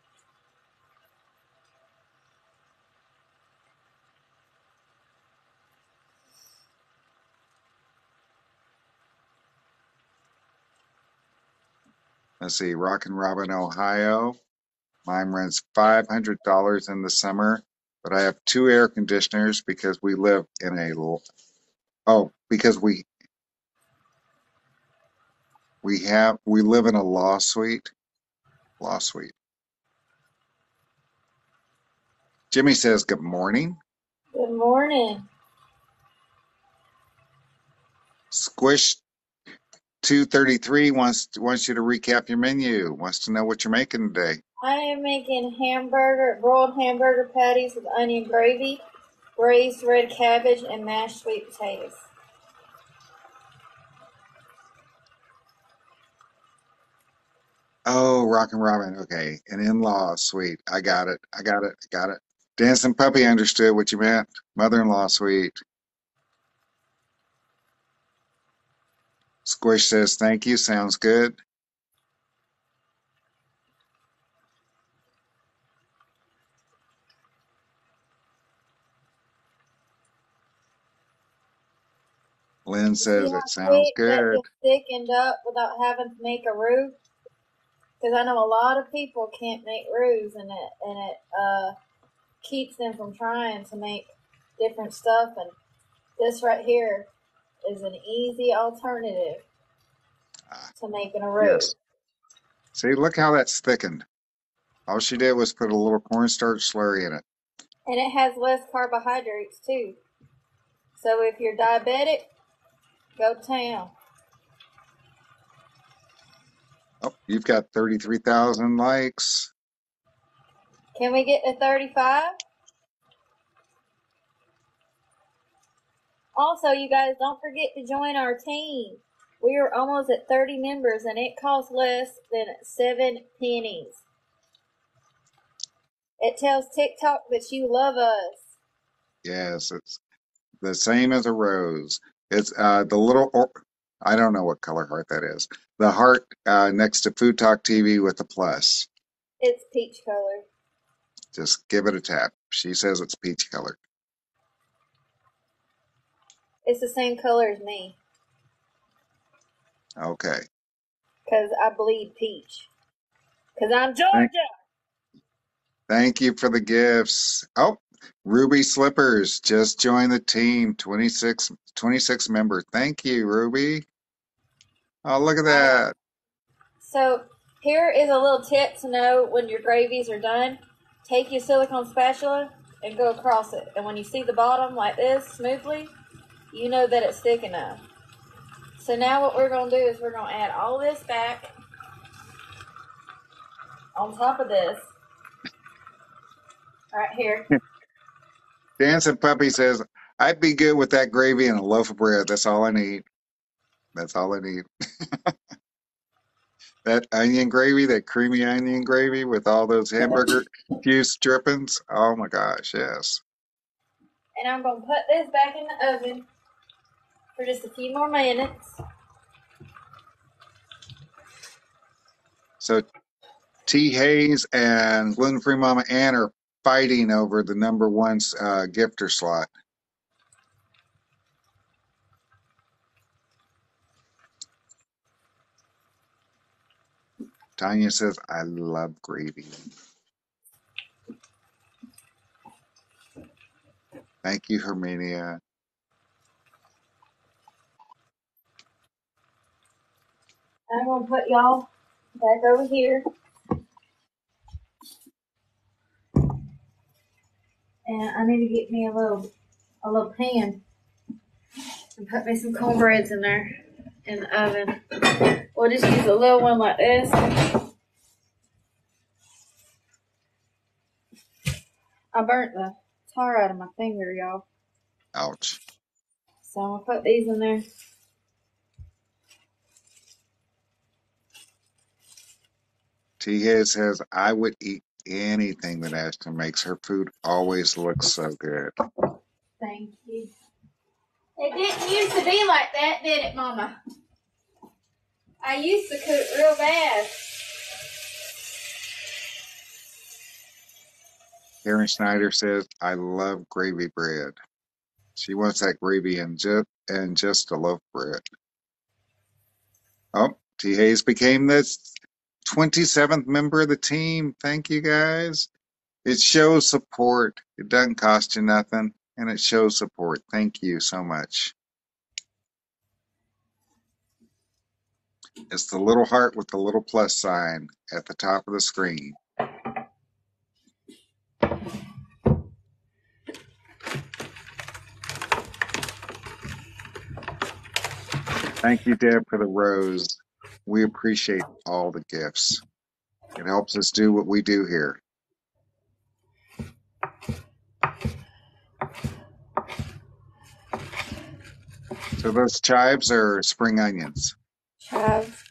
Speaker 2: Let's see, Rockin' Robin, Ohio. Mine runs $500 in the summer, but I have two air conditioners because we live in a because we live in a law suite. Law suite. Jimmy says good morning.
Speaker 1: Good morning.
Speaker 2: Squish 233 wants you to recap your menu. Wants to know what you're making today.
Speaker 1: I am making broiled hamburger patties with onion gravy, braised red cabbage, and mashed sweet potatoes.
Speaker 2: Oh, Rockin' Robin. Okay, an in-law suite. I got it. I got it. I got it. Dancing Puppy understood what you meant. Mother-in-law suite. Squish says thank you. Sounds good. Lynn
Speaker 1: See
Speaker 2: says
Speaker 1: how
Speaker 2: it sounds
Speaker 1: quick that
Speaker 2: good.
Speaker 1: just thickened up without having to make a roux? Because I know a lot of people can't make roux, and it keeps them from trying to make different stuff. And this right here is an easy alternative to making a roux.
Speaker 2: Yes. See, look how that's thickened. All she did was put a little cornstarch slurry in it.
Speaker 1: And it has less carbohydrates too. So if you're diabetic, go to town.
Speaker 2: Oh, you've got 33,000 likes.
Speaker 1: Can we get to 35? Also, you guys, don't forget to join our team. We are almost at 30 members, and it costs less than 7 pennies. It tells TikTok that you love us.
Speaker 2: Yes, it's the same as a rose. It's the little, I don't know what color heart that is. The heart next to Food Talk TV with the plus.
Speaker 1: It's peach color.
Speaker 2: Just give it a tap. She says it's peach colored.
Speaker 1: It's the same color as me.
Speaker 2: Okay.
Speaker 1: Because I bleed peach. Because I'm Georgia.
Speaker 2: Thank you for the gifts. Oh, Ruby Slippers just joined the team. 26 members. Thank you, Ruby. Oh, look at that.
Speaker 1: So here is a little tip to know when your gravies are done. Take your silicone spatula and go across it. And when you see the bottom like this smoothly, you know that it's thick enough. So now what we're going to do is we're going to add all this back on top of this. Right here.
Speaker 2: Dancing Puppy says, I'd be good with that gravy and a loaf of bread. That's all I need. That's all I need. That onion gravy, that creamy onion gravy with all those hamburger juice drippings. Oh my gosh, yes.
Speaker 1: And I'm going to put this back in the oven for just a few more minutes.
Speaker 2: So T. Hayes and Gluten Free Mama Ann are fighting over the number one gifter slot. Tanya says, I love gravy. Thank you, Hermania.
Speaker 1: I'm going to put y'all back over here. And I need to get me a little pan and put me some cornbreads in there in the oven. We'll just use a little one like this. I burnt the tar out of my finger, y'all.
Speaker 2: Ouch.
Speaker 1: So I'm going to put these in there.
Speaker 2: T. Hayes says, I would eat anything that Ashton makes. Her food always looks so good.
Speaker 1: Thank you. It didn't used to be like that, did it, Mama? I used to cook real bad.
Speaker 2: Karen Schneider says, I love gravy bread. She wants that gravy and just a loaf of bread. Oh, T. Hayes became this 27th member of the team. Thank you guys. It shows support. It doesn't cost you nothing, and it shows support. Thank you so much. It's the little heart with the little plus sign at the top of the screen. Thank you, Deb, for the rose. We appreciate all the gifts. It helps us do what we do here. So those chives are spring onions.
Speaker 1: Chives.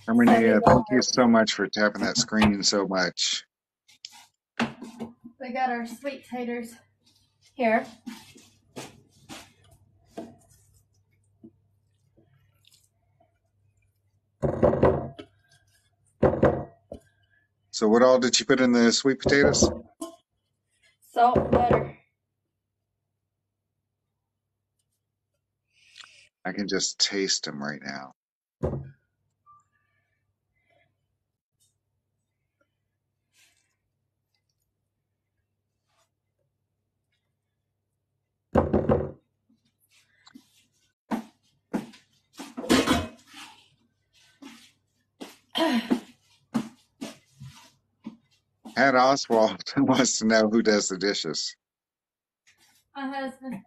Speaker 2: Herminia, thank you so much for tapping that screen so much.
Speaker 1: We got our sweet taters here.
Speaker 2: So what all did you put in the sweet potatoes?
Speaker 1: Salt and butter.
Speaker 2: I can just taste them right now. Pat Oswald wants to know who does the dishes.
Speaker 1: My husband.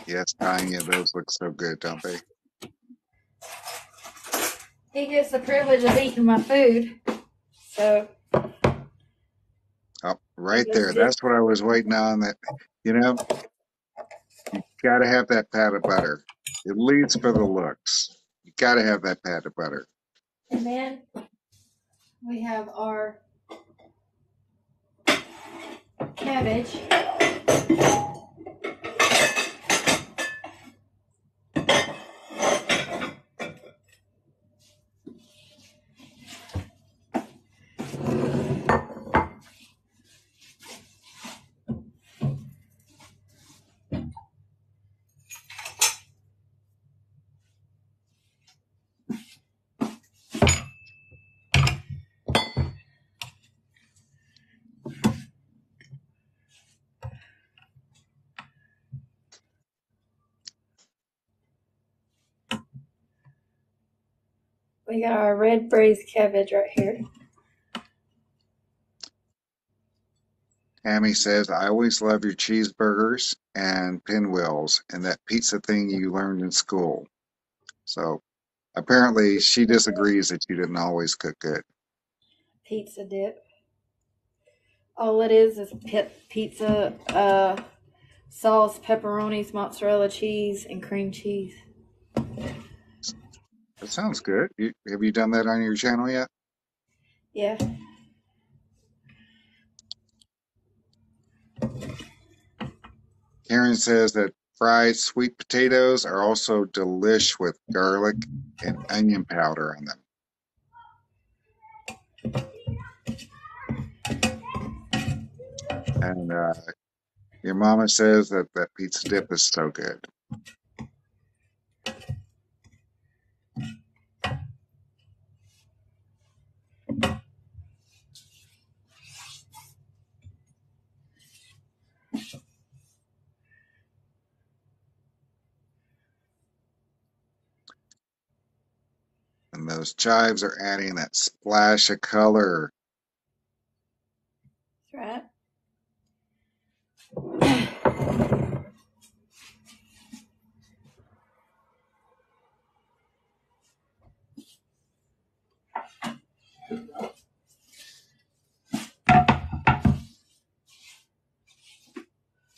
Speaker 2: Yes, Tanya, those look so good, don't they?
Speaker 1: He gets the privilege of eating my food. So.
Speaker 2: Oh, right there. That's what I was waiting on. That, you know, you got to have that pat of butter. It leads for the looks. You got to have that pat of butter.
Speaker 1: And then we have our cabbage. We got our red braised cabbage right here.
Speaker 2: Tammy says, I always love your cheeseburgers and pinwheels and that pizza thing you learned in school. So apparently she disagrees that you didn't always cook good.
Speaker 1: Pizza dip. All it is pizza, sauce, pepperonis, mozzarella cheese, and cream cheese.
Speaker 2: That sounds good. Have you done that on your channel yet?
Speaker 1: Yeah.
Speaker 2: Karen says that fried sweet potatoes are also delish with garlic and onion powder on them. And your mama says that that pizza dip is so good. And those chives are adding that splash of color.
Speaker 1: That's right.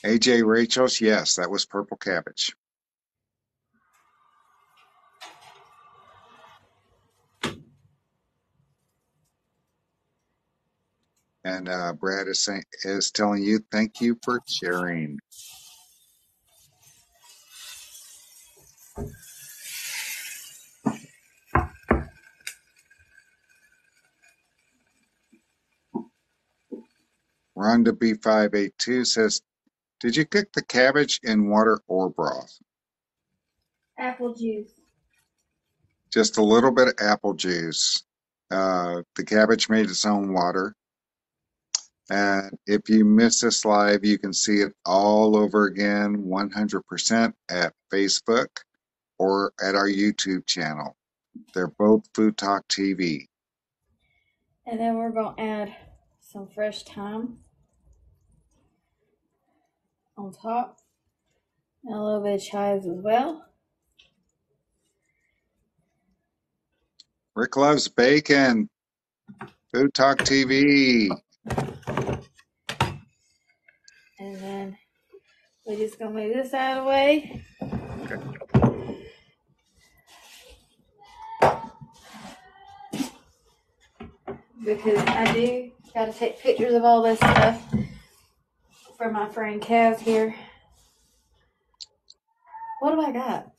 Speaker 2: AJ Rachel's, yes, that was purple cabbage. And Brad is telling you, thank you for sharing. Rhonda B582 says, did you cook the cabbage in water or broth?
Speaker 1: Apple juice.
Speaker 2: Just a little bit of apple juice. The cabbage made its own water. And if you missed this live, you can see it all over again 100% at Facebook or at our YouTube channel. They're both Food Talk TV.
Speaker 1: And then we're going to add some fresh thyme on top. And a little bit of chives as well.
Speaker 2: Rick loves bacon. Food Talk TV.
Speaker 1: And then we're just going to move this out of the way.
Speaker 2: Okay.
Speaker 1: Because I do got to take pictures of all this stuff for my friend Kaz here. What do I got?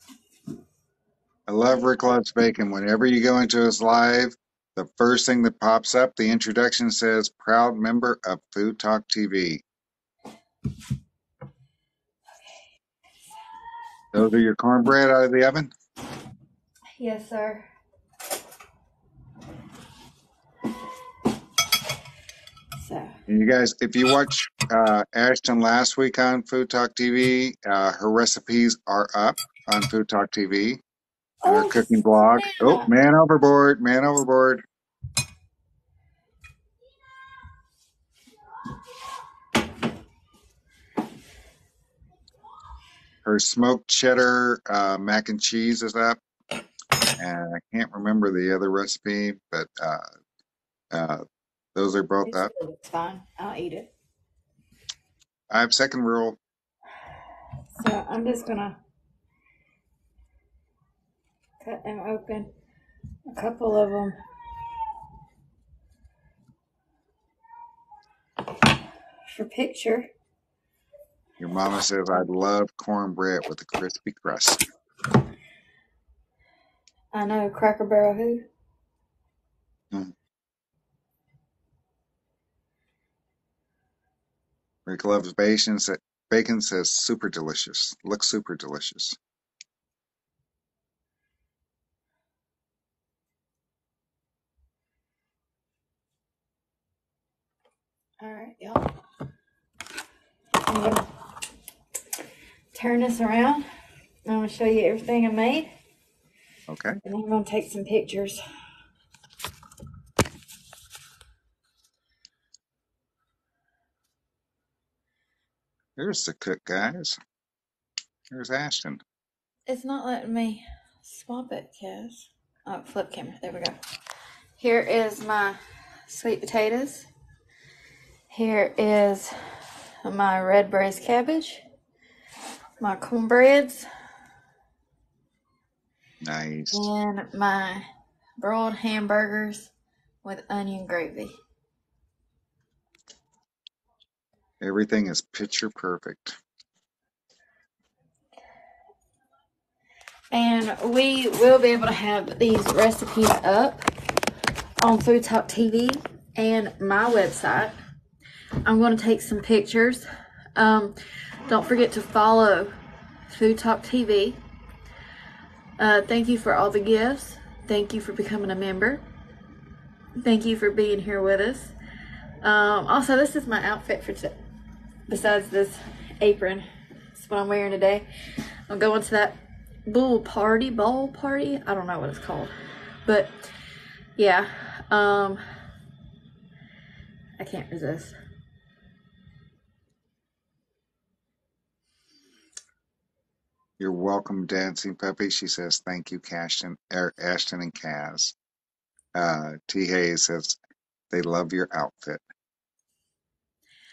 Speaker 2: I love Rick Loves Bacon. Whenever you go into his live, the first thing that pops up, the introduction says, proud member of Food Talk TV. Those are your cornbread out of the oven?
Speaker 1: Yes, sir. So.
Speaker 2: And you guys, if you watch Ashton last week on Food Talk TV, her recipes are up on Food Talk TV and her cooking blog. Oh, man overboard, man overboard. Her smoked cheddar mac and cheese is up. And I can't remember the other recipe, but those are both up.
Speaker 1: It's fine. I'll eat it.
Speaker 2: I have second rule.
Speaker 1: So I'm just going to cut them open. A couple of them. For picture.
Speaker 2: Your mama says, I love cornbread with a crispy crust.
Speaker 1: I know, Cracker Barrel who?
Speaker 2: Rick loves bacon. Bacon says super delicious. Looks super delicious.
Speaker 1: All right, y'all. I'm going to turn this around. I'm going to show you everything I made.
Speaker 2: Okay.
Speaker 1: And I'm going to take some pictures.
Speaker 2: Here's the cook, guys. Here's Ashton.
Speaker 1: It's not letting me swap it, Kaz. Oh, flip camera. There we go. Here is my sweet potatoes. Here is my red braised cabbage. My cornbreads.
Speaker 2: Nice.
Speaker 1: And my broiled hamburgers with onion gravy.
Speaker 2: Everything is picture perfect.
Speaker 1: And we will be able to have these recipes up on Food Talk TV and my website. I'm going to take some pictures. Don't forget to follow Food Talk TV. Thank you for all the gifts. Thank you for becoming a member. Thank you for being here with us. Also, this is my outfit for today. Besides this apron, it's what I'm wearing today. I'm going to that ball party. I don't know what it's called, but yeah, I can't resist.
Speaker 2: You're welcome, Dancing Puppy. She says, thank you, Ashton and Kaz. T. Hayes says, they love your outfit.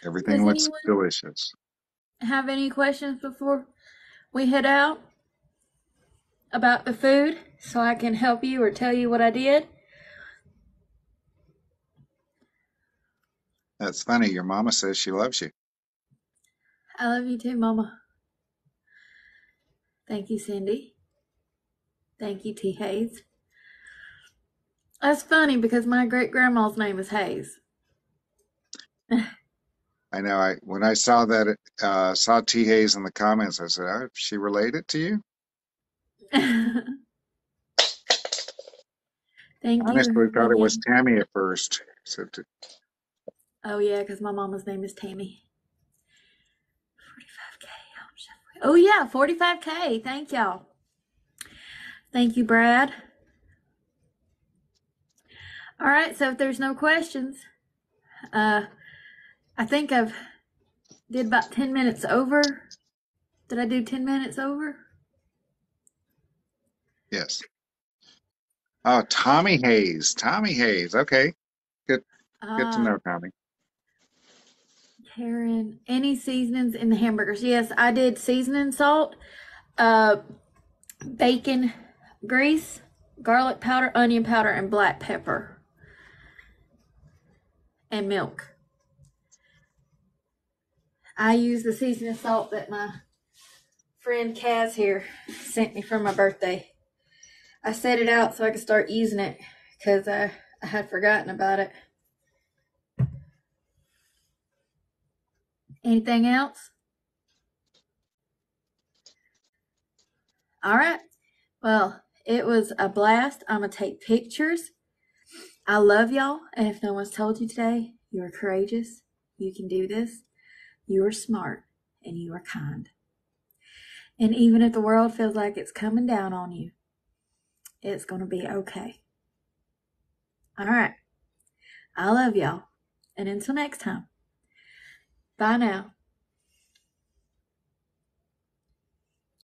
Speaker 2: Everything
Speaker 1: Does
Speaker 2: looks
Speaker 1: anyone
Speaker 2: delicious.
Speaker 1: have any questions before we head out about the food so I can help you or tell you what I did?
Speaker 2: That's funny. Your mama says she loves you.
Speaker 1: I love you too, Mama. Thank you, Cindy. Thank you, T. Hayes. That's funny because my great-grandma's name is Hayes.
Speaker 2: I know. When I saw that, saw T Hayes in the comments, I said, "Oh, is she related to you?"
Speaker 1: Thank
Speaker 2: Honestly,
Speaker 1: you,
Speaker 2: thought it was
Speaker 1: Vivian.
Speaker 2: Tammy at first. So
Speaker 1: Oh, yeah, because my mama's name is Tammy. 45K. Oh, yeah, 45K. Thank y'all. Thank you, Brad. All right, so if there's no questions, I think I've did about 10 minutes over. Did I do 10 minutes over?
Speaker 2: yes. Oh, Tommy Hayes. Tommy Hayes. Okay. Good to know, Tommy.
Speaker 1: Karen, any seasonings in the hamburgers? Yes, I did seasoning salt, bacon grease, garlic powder, onion powder, and black pepper, and milk. I use the seasoning salt that my friend Kaz here sent me for my birthday. I set it out so I could start using it because I had forgotten about it. Anything else? All right. Well, it was a blast. I'm going to take pictures. I love y'all. And if no one's told you today, you are courageous. You can do this. You are smart. And you are kind. And even if the world feels like it's coming down on you, it's going to be okay. All right. I love y'all. And until next time, bye now.